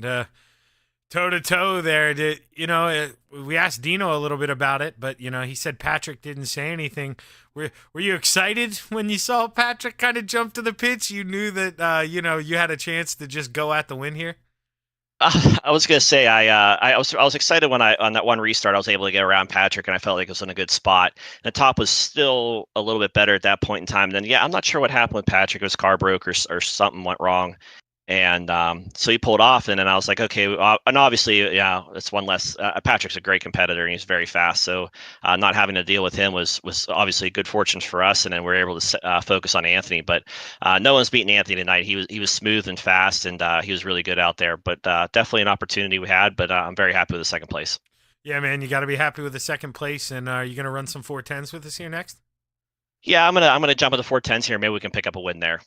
toe to toe there. We asked Dino a little bit about it, but he said Patrick didn't say anything. Were you excited when you saw Patrick kind of jump to the pitch? You knew that you had a chance to just go at the win here. I was gonna say I was excited when on that one restart I was able to get around Patrick, and I felt like it was in a good spot. And the top was still a little bit better at that point in time. Then I'm not sure what happened with Patrick. His car broke or something went wrong, and so he pulled off. And then I was like, okay, and obviously it's one less. Patrick's a great competitor, and he's very fast. So not having to deal with him was obviously good fortune for us. And then we're able to focus on Anthony. But no one's beating Anthony tonight. He was smooth and fast, and he was really good out there. But definitely an opportunity we had. But I'm very happy with the second place. Yeah, man, you got to be happy with the second place. And are you gonna run some 410s with us here next? Yeah, I'm gonna jump into 410s here. Maybe we can pick up a win there.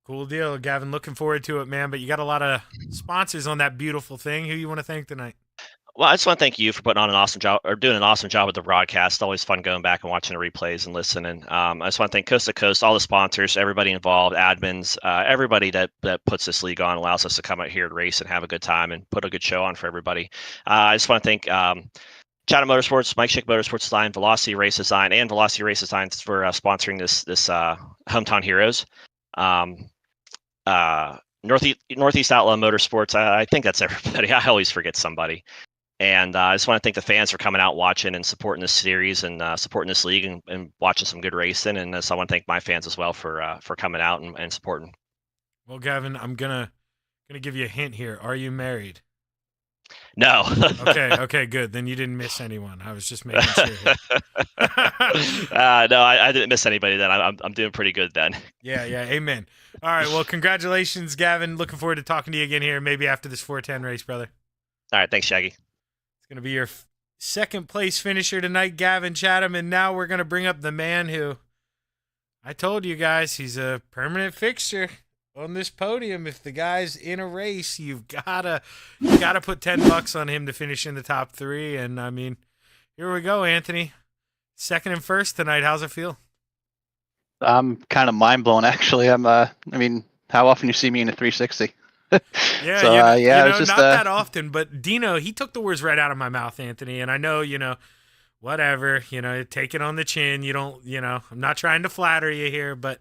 Cool deal, Gavin. Looking forward to it, man. But you got a lot of sponsors on that beautiful thing. Who you want to thank tonight? Well, I just want to thank you for putting on an awesome job, or doing an awesome job with the broadcast. It's always fun going back and watching the replays and listening. I just want to thank Coast to Coast, all the sponsors, everybody involved, admins, everybody that puts this league on, allows us to come out here and race and have a good time and put a good show on for everybody. I just want to thank Chatham Motorsports, Mike Schick Motorsports Design, Velocity Race Design, and Velocity Race Design for sponsoring this Hometown Heroes. Northeast Outlaw Motorsports. I think that's everybody. I always forget somebody. And I just want to thank the fans for coming out, watching, and supporting this series, and supporting this league, and watching some good racing. And so I want to thank my fans as well for coming out and supporting. Well, Gavin, I'm gonna give you a hint here. Are you married? No. Okay, good. Then you didn't miss anyone. I was just making sure here. No, I didn't miss anybody then. I'm doing pretty good then. Yeah, amen. All right, well, congratulations, Gavin. Looking forward to talking to you again here, maybe after this 410 race, brother. All right, thanks, Shaggy. It's going to be your second place finisher tonight, Gavin Chatham, and now we're going to bring up the man who, I told you guys, he's a permanent fixture on this podium. If the guy's in a race, you gotta put $10 on him to finish in the top 3. And I mean, here we go, Anthony. Second and first tonight. How's it feel? I'm kind of mind blown, actually. I mean, how often you see me in a 360? Yeah, so, it was just not that often. But Dino, he took the words right out of my mouth, Anthony. And I know, whatever, take it on the chin. You don't, I'm not trying to flatter you here, but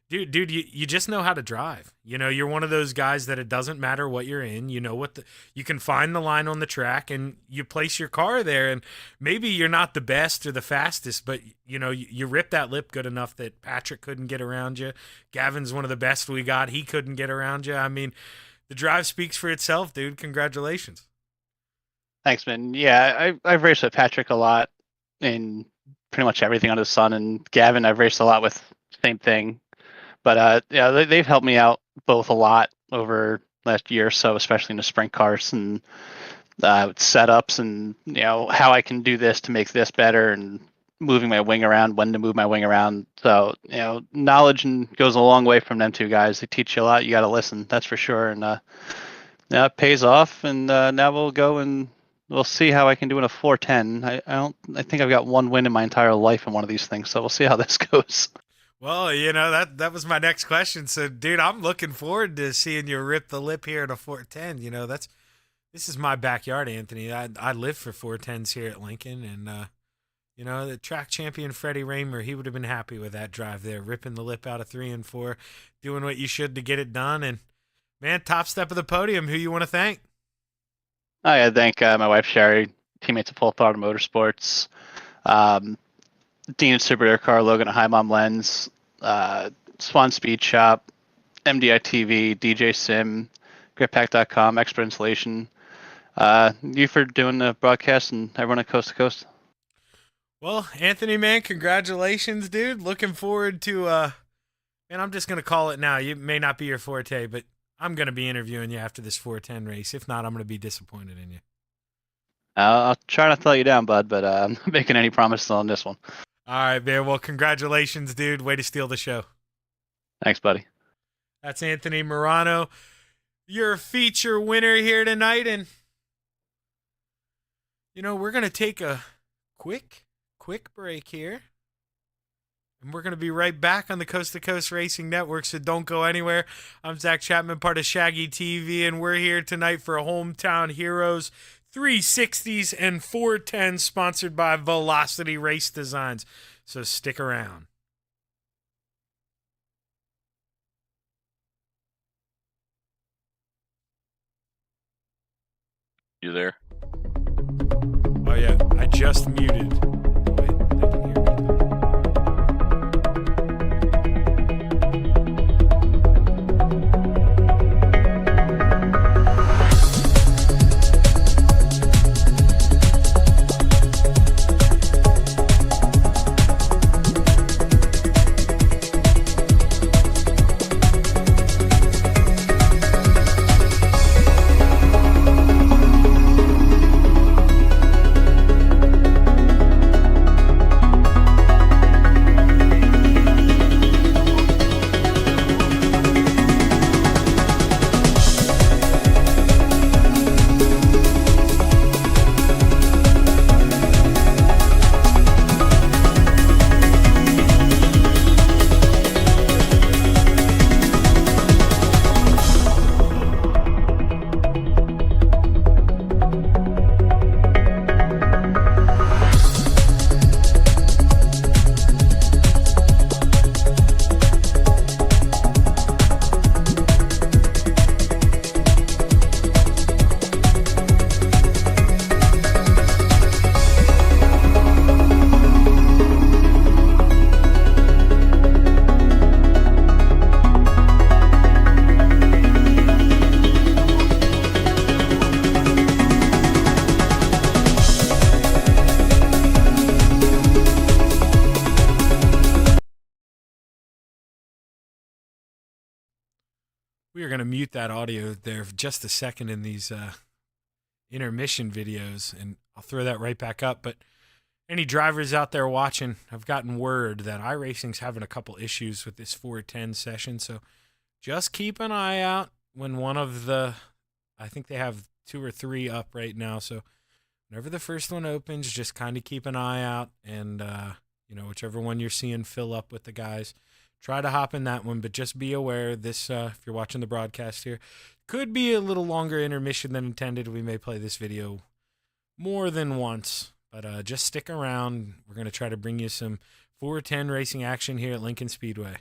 dude, you just know how to drive. You're one of those guys that it doesn't matter what you're in. You know you can find the line on the track and you place your car there. And maybe you're not the best or the fastest, but you rip that lip good enough that Patrick couldn't get around you. Gavin's one of the best we got. He couldn't get around you. I mean, the drive speaks for itself, dude. Congratulations. Thanks, man. Yeah, I've raced with Patrick a lot in pretty much everything under the sun, and Gavin I've raced a lot with. Same thing. But yeah, they've helped me out both a lot over last year or so, especially in the sprint cars and setups, and how I can do this to make this better, and moving my wing around, when to move my wing around. So knowledge goes a long way from them two guys. They teach you a lot. You got to listen, that's for sure. And now it pays off. And now we'll go and we'll see how I can do in a 410. I think I've got one win in my entire life in one of these things. So we'll see how this goes. Well, that was my next question. So, dude, I'm looking forward to seeing you rip the lip here in a 410. This is my backyard, Anthony. I live for 410s here at Lincoln, and the track champion Freddie Raymer, he would have been happy with that drive there, ripping the lip out of 3 and 4, doing what you should to get it done. And man, top step of the podium. Who you want to thank? I thank my wife Sherry, teammates at Full Throttle Motorsports, Dean at Super Air Car, Logan at High Mom Lens, Swan Speed Shop, MDI TV, DJ Sim, GripPack.com, Expert Installation. You for doing the broadcast, and everyone at Coast to Coast. Well, Anthony, man, congratulations, dude. Looking forward to, and I'm just going to call it now. You may not be your forte, but I'm going to be interviewing you after this 410 race. If not, I'm going to be disappointed in you. I'll try not to let you down, bud, but I'm not making any promises on this one. All right, man. Well, congratulations, dude. Way to steal the show. Thanks, buddy. That's Anthony Morano, your feature winner here tonight. And, we're going to take a quick break here. And we're going to be right back on the Coast to Coast Racing Network, so don't go anywhere. I'm Zach Chapman, part of Shaggy TV, and we're here tonight for Hometown Heroes 360s and 410s, sponsored by Velocity Race Designs. So stick around. You there? Oh, yeah. I just muted. Wait, they can hear me. We are going to mute that audio there for just a second in these intermission videos, and I'll throw that right back up. But any drivers out there watching, I've gotten word that iRacing's having a couple issues with this 410 session, so just keep an eye out when one of the, I think they have 2 or 3 up right now, so whenever the first one opens, just kind of keep an eye out, and whichever one you're seeing fill up with the guys, try to hop in that one, but just be aware this, if you're watching the broadcast here, could be a little longer intermission than intended. We may play this video more than once, but just stick around. We're going to try to bring you some 410 racing action here at Lincoln Speedway.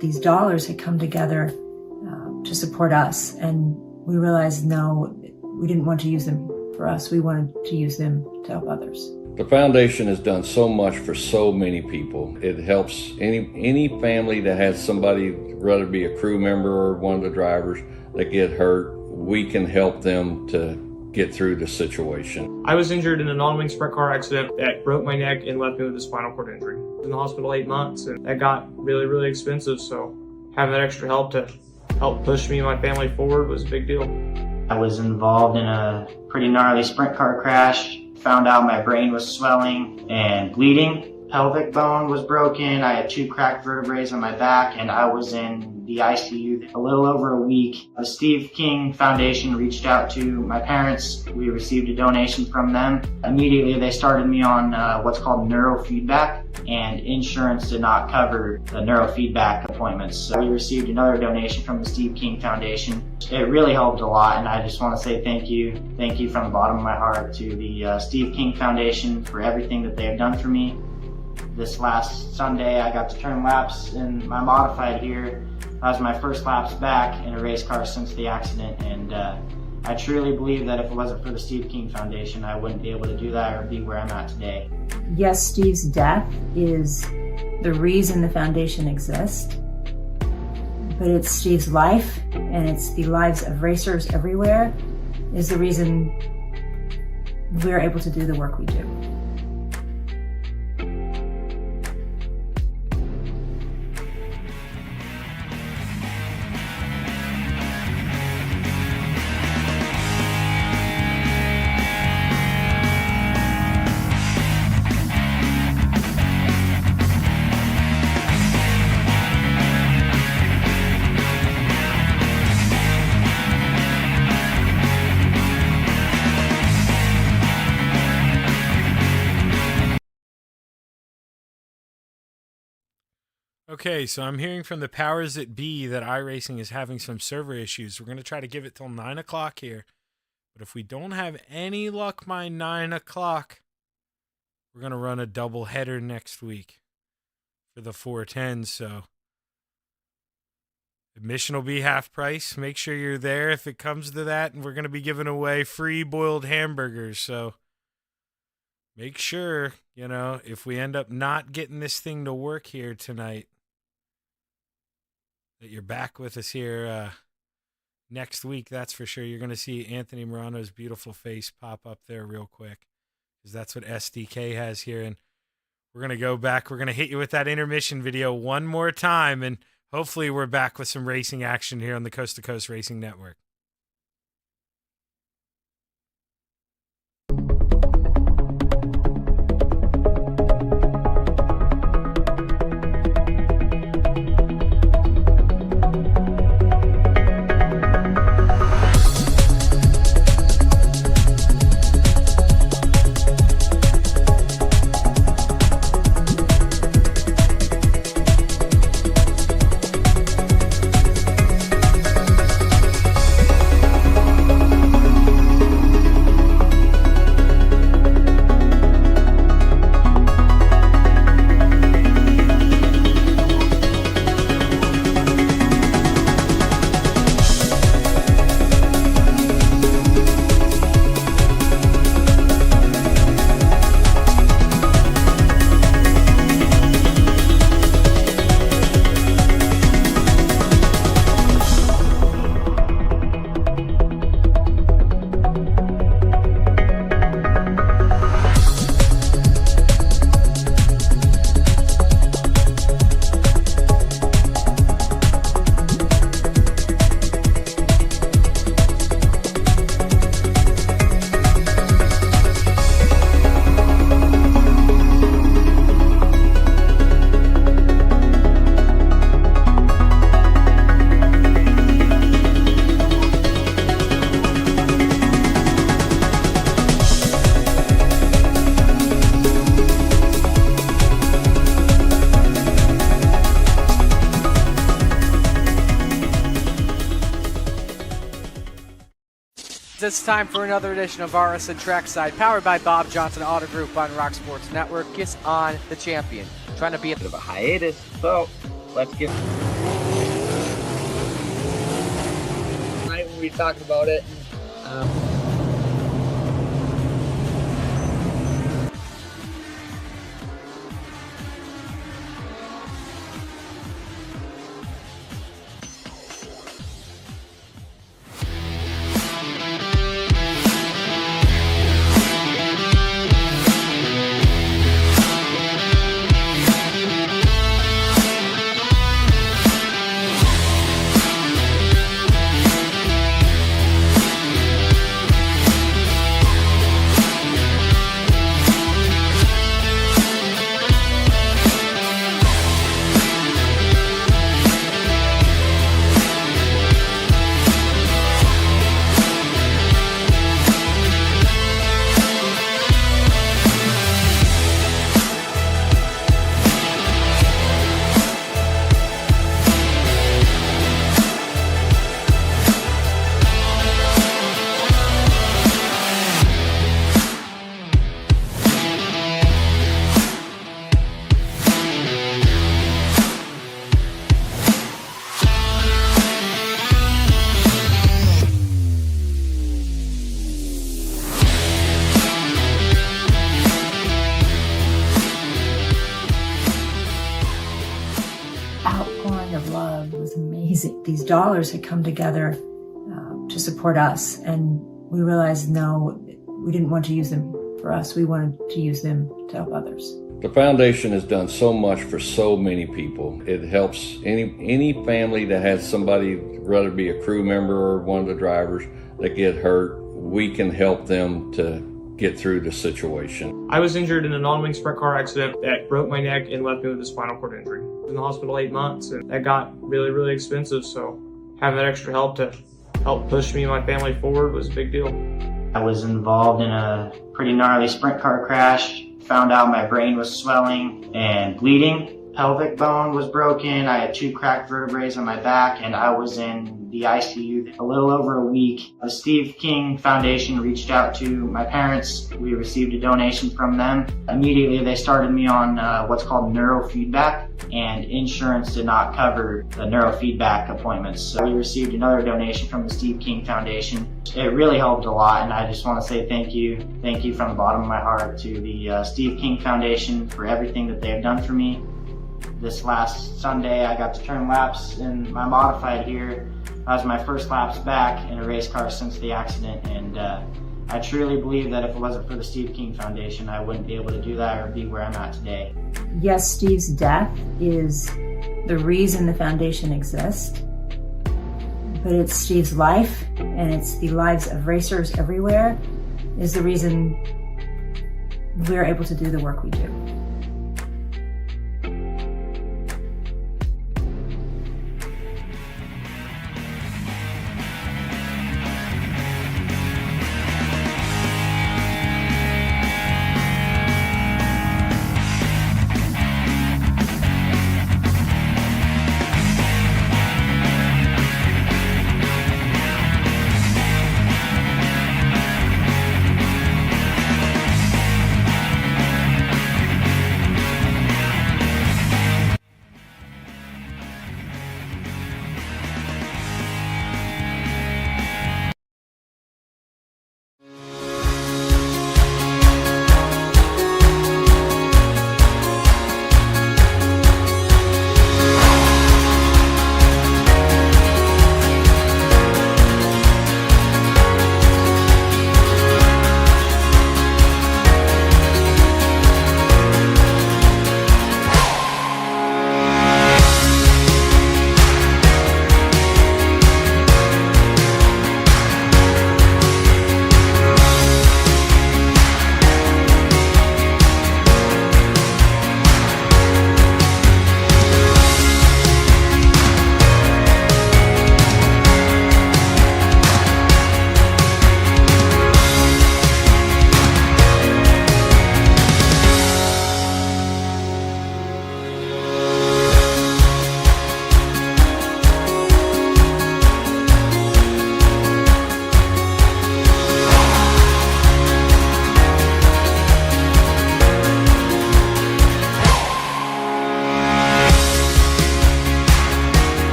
these dollars had come together to support us. And we realized, no, we didn't want to use them for us. We wanted to use them to help others. The foundation has done so much for so many people. It helps any family that has somebody, whether it be a crew member or one of the drivers, that get hurt. We can help them to get through the situation. I was injured in a non-wing sprint car accident that broke my neck and left me with a spinal cord injury. I was in the hospital 8 months, and that got really, really expensive. So having that extra help to help push me and my family forward was a big deal. I was involved in a pretty gnarly sprint car crash. Found out my brain was swelling and bleeding. Pelvic bone was broken. I had 2 cracked vertebrae on my back, and I was in the ICU a little over a week. The Steve King Foundation reached out to my parents. We received a donation from them. Immediately, they started me on what's called neurofeedback, and insurance did not cover the neurofeedback appointments. So we received another donation from the Steve King Foundation. It really helped a lot, and I just want to say thank you. Thank you from the bottom of my heart to the Steve King Foundation for everything that they have done for me. This last Sunday, I got to turn laps in my modified here. That was my first laps back in a race car since the accident, and I truly believe that if it wasn't for the Steve King Foundation, I wouldn't be able to do that or be where I'm at today. Yes, Steve's death is the reason the foundation exists, but it's Steve's life, and it's the lives of racers everywhere, is the reason we're able to do the work we do. Okay, so I'm hearing from the powers that be that iRacing is having some server issues. We're going to try to give it till 9 o'clock here. But if we don't have any luck by 9 o'clock, we're going to run a double header next week for the 410s. So admission will be half price. Make sure you're there if it comes to that. And we're going to be giving away free boiled hamburgers. So make sure, if we end up not getting this thing to work here tonight, that you're back with us here next week. That's for sure. You're going to see Anthony Morano's beautiful face pop up there real quick, because that's what SDK has here. And we're going to go back. We're going to hit you with that intermission video one more time, and hopefully we're back with some racing action here on the Coast to Coast Racing Network. It's time for another edition of RSN Trackside, powered by Bob Johnson Auto Group on Rock Sports Network. Kiss on the champion. Trying to be a bit of a hiatus, so let's get everybody talking about it. Outpouring of love was amazing. These dollars had come together to support us, and we realized, no, we didn't want to use them for us. We wanted to use them to help others. The foundation has done so much for so many people. It helps any family that has somebody, whether it be a crew member or one of the drivers, that get hurt. We can help them to get through the situation. I was injured in a non-wing sprint car accident that broke my neck and left me with a spinal cord injury. I was in the hospital 8 months, and that got really, really expensive. So having that extra help to help push me and my family forward was a big deal. I was involved in a pretty gnarly sprint car crash. Found out my brain was swelling and bleeding. Pelvic bone was broken. I had 2 cracked vertebrae on my back, and I was in the ICU a little over a week. The Steve King Foundation reached out to my parents. We received a donation from them. Immediately, they started me on what's called neurofeedback, and insurance did not cover the neurofeedback appointments. So we received another donation from the Steve King Foundation. It really helped a lot, and I just want to say thank you. Thank you from the bottom of my heart to the Steve King Foundation for everything that they have done for me. This last Sunday, I got to turn laps in my modified here. That was my first laps back in a race car since the accident, and I truly believe that if it wasn't for the Steve King Foundation, I wouldn't be able to do that or be where I'm at today. Yes, Steve's death is the reason the foundation exists, but it's Steve's life, and it's the lives of racers everywhere, is the reason we're able to do the work we do.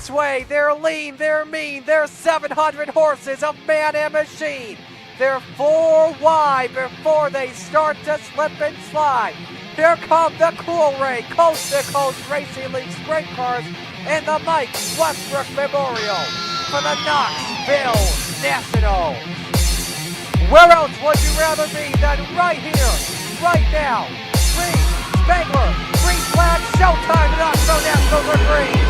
Raceway. They're lean, they're mean, they're 700 horses of man and machine. They're 4 wide before they start to slip and slide. Here come the Cool Ray Coast to Coast Racing League Sprint Cars and the Mike Westbrook Memorial for the Knoxville National. Where else would you rather be than right here, right now? Green, Spangler, green flag, showtime, Knoxville Nationals are green.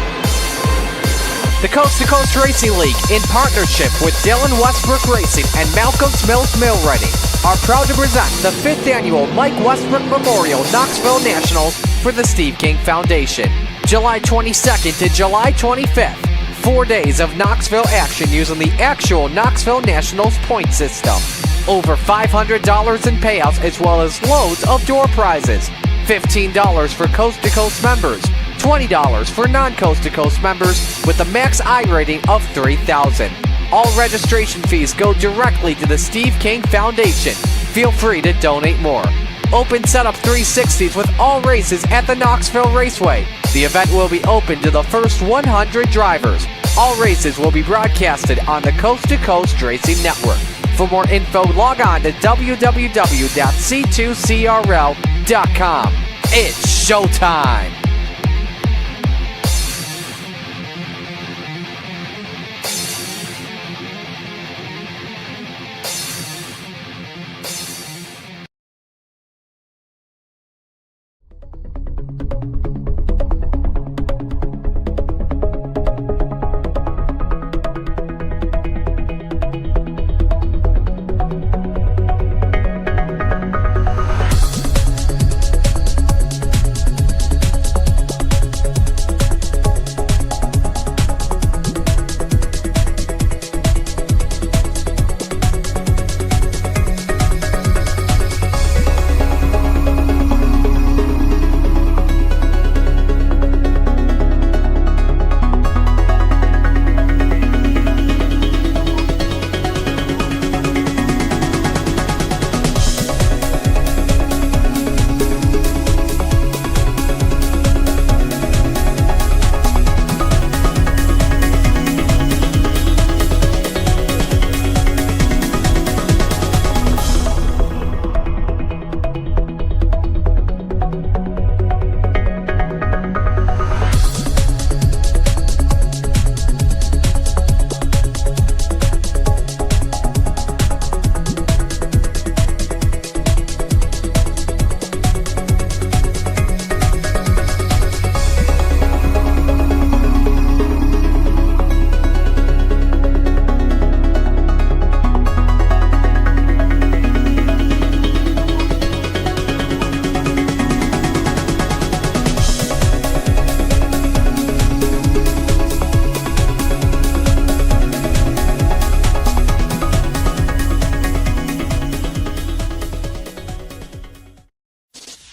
The Coast to Coast Racing League, in partnership with Dylan Westbrook Racing and Malcolm's Mills Mill Writing, are proud to present the 5th annual Mike Westbrook Memorial Knoxville Nationals for the Steve King Foundation. July 22nd to July 25th. 4 days of Knoxville action using the actual Knoxville Nationals point system. Over $500 in payouts as well as loads of door prizes. $15 for Coast to Coast members. $20 for non-Coast to Coast members with a max I rating of 3,000. All registration fees go directly to the Steve King Foundation. Feel free to donate more. Open setup 360s with all races at the Knoxville Raceway. The event will be open to the first 100 drivers. All races will be broadcasted on the Coast to Coast Racing Network. For more info, log on to www.c2crl.com. It's showtime!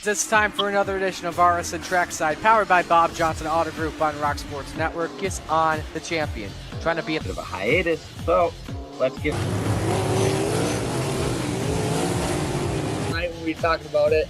It's time for another edition of RSN Trackside, powered by Bob Johnson Auto Group on Rock Sports Network. Kiss on the champion. Trying to be a bit of a hiatus, so let's get. Tonight when we were talking about it.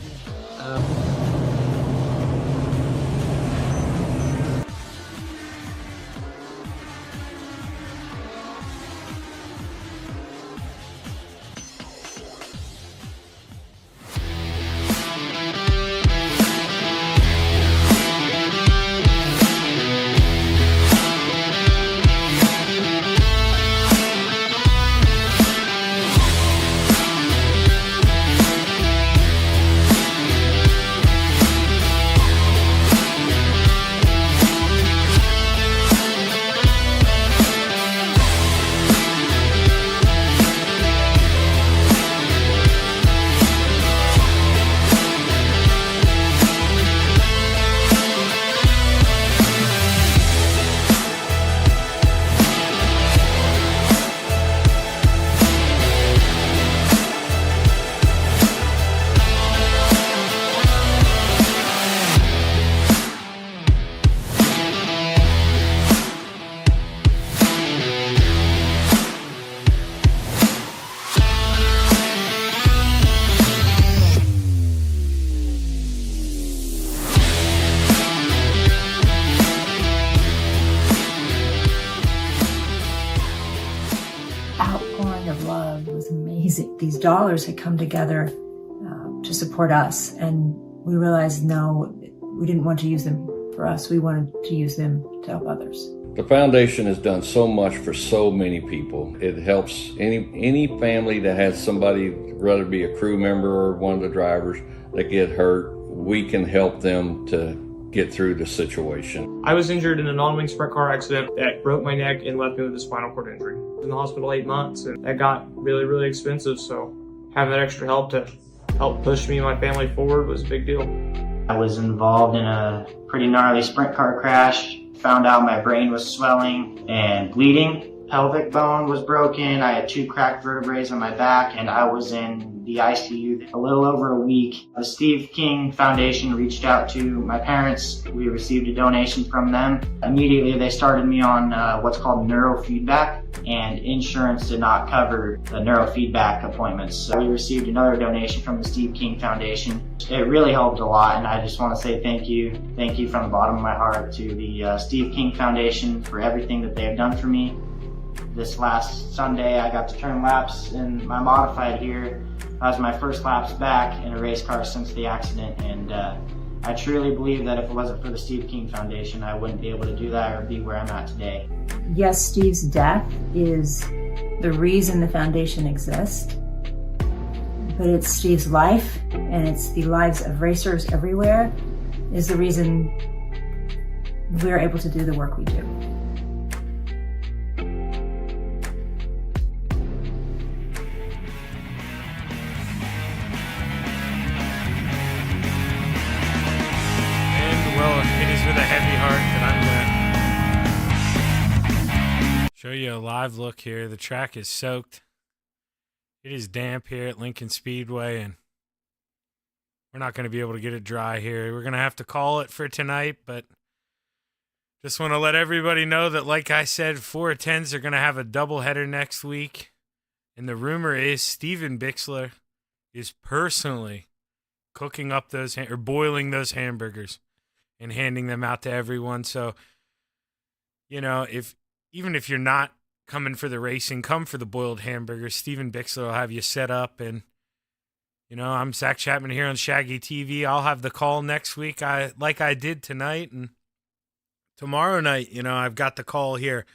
these dollars had come together to support us, and we realized no, we didn't want to use them for us. We wanted to use them to help others. The foundation has done so much for so many people. It helps any family that has somebody, whether it be a crew member or one of the drivers, that get hurt. We can help them to get through the situation. I was injured in a non-wing sprint car accident that broke my neck and left me with a spinal cord injury. I was in the hospital 8 months, and that got really, really expensive. So having that extra help to help push me and my family forward was a big deal. I was involved in a pretty gnarly sprint car crash. Found out my brain was swelling and bleeding. Pelvic bone was broken. I had 2 cracked vertebrae on my back, and I was in the ICU a little over a week. The Steve King Foundation reached out to my parents. We received a donation from them. Immediately, they started me on what's called neurofeedback, and insurance did not cover the neurofeedback appointments. So we received another donation from the Steve King Foundation. It really helped a lot, and I just want to say thank you. Thank you from the bottom of my heart to the Steve King Foundation for everything that they have done for me. This last Sunday, I got to turn laps in my modified here. That was my first laps back in a race car since the accident, and I truly believe that if it wasn't for the Steve King Foundation, I wouldn't be able to do that or be where I'm at today. Yes, Steve's death is the reason the foundation exists, but it's Steve's life, and it's the lives of racers everywhere, is the reason we're able to do the work we do. With a heavy heart that I'm going to show you a live look here. The track is soaked. It is damp here at Lincoln Speedway, and we're not going to be able to get it dry here. We're going to have to call it for tonight, but just want to let everybody know that, like I said, 410s are going to have a doubleheader next week, and the rumor is Steven Bixler is personally cooking up those or boiling those hamburgers and handing them out to everyone. So, you know, even if you're not coming for the racing, come for the boiled hamburgers. Steven Bixler will have you set up. And, you know, I'm Zach Chapman here on Shaggy TV. I'll have the call next week, like I did tonight. And tomorrow night, you know, I've got the call here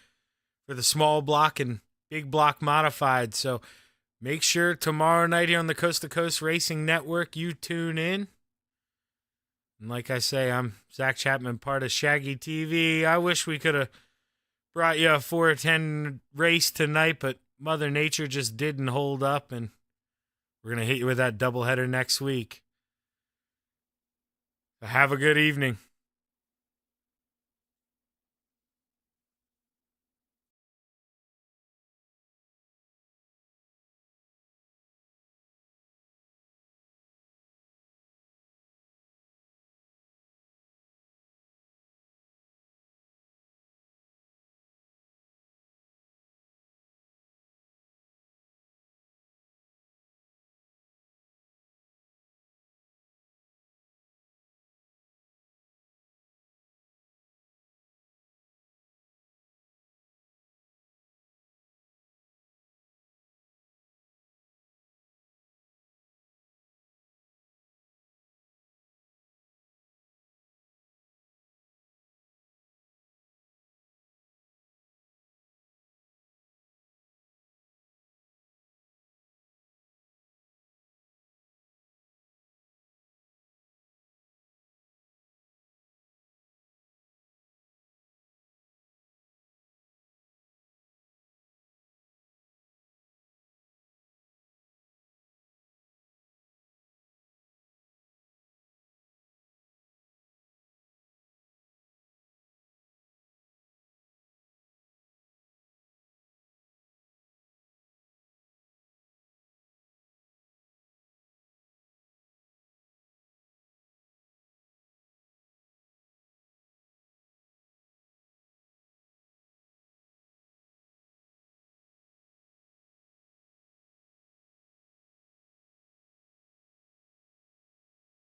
for the small block and big block modified. So make sure tomorrow night here on the Coast to Coast Racing Network, you tune in. And like I say, I'm Zach Chapman, part of Shaggy TV. I wish we could have brought you a 410 race tonight, but Mother Nature just didn't hold up, and we're going to hit you with that doubleheader next week. So have a good evening.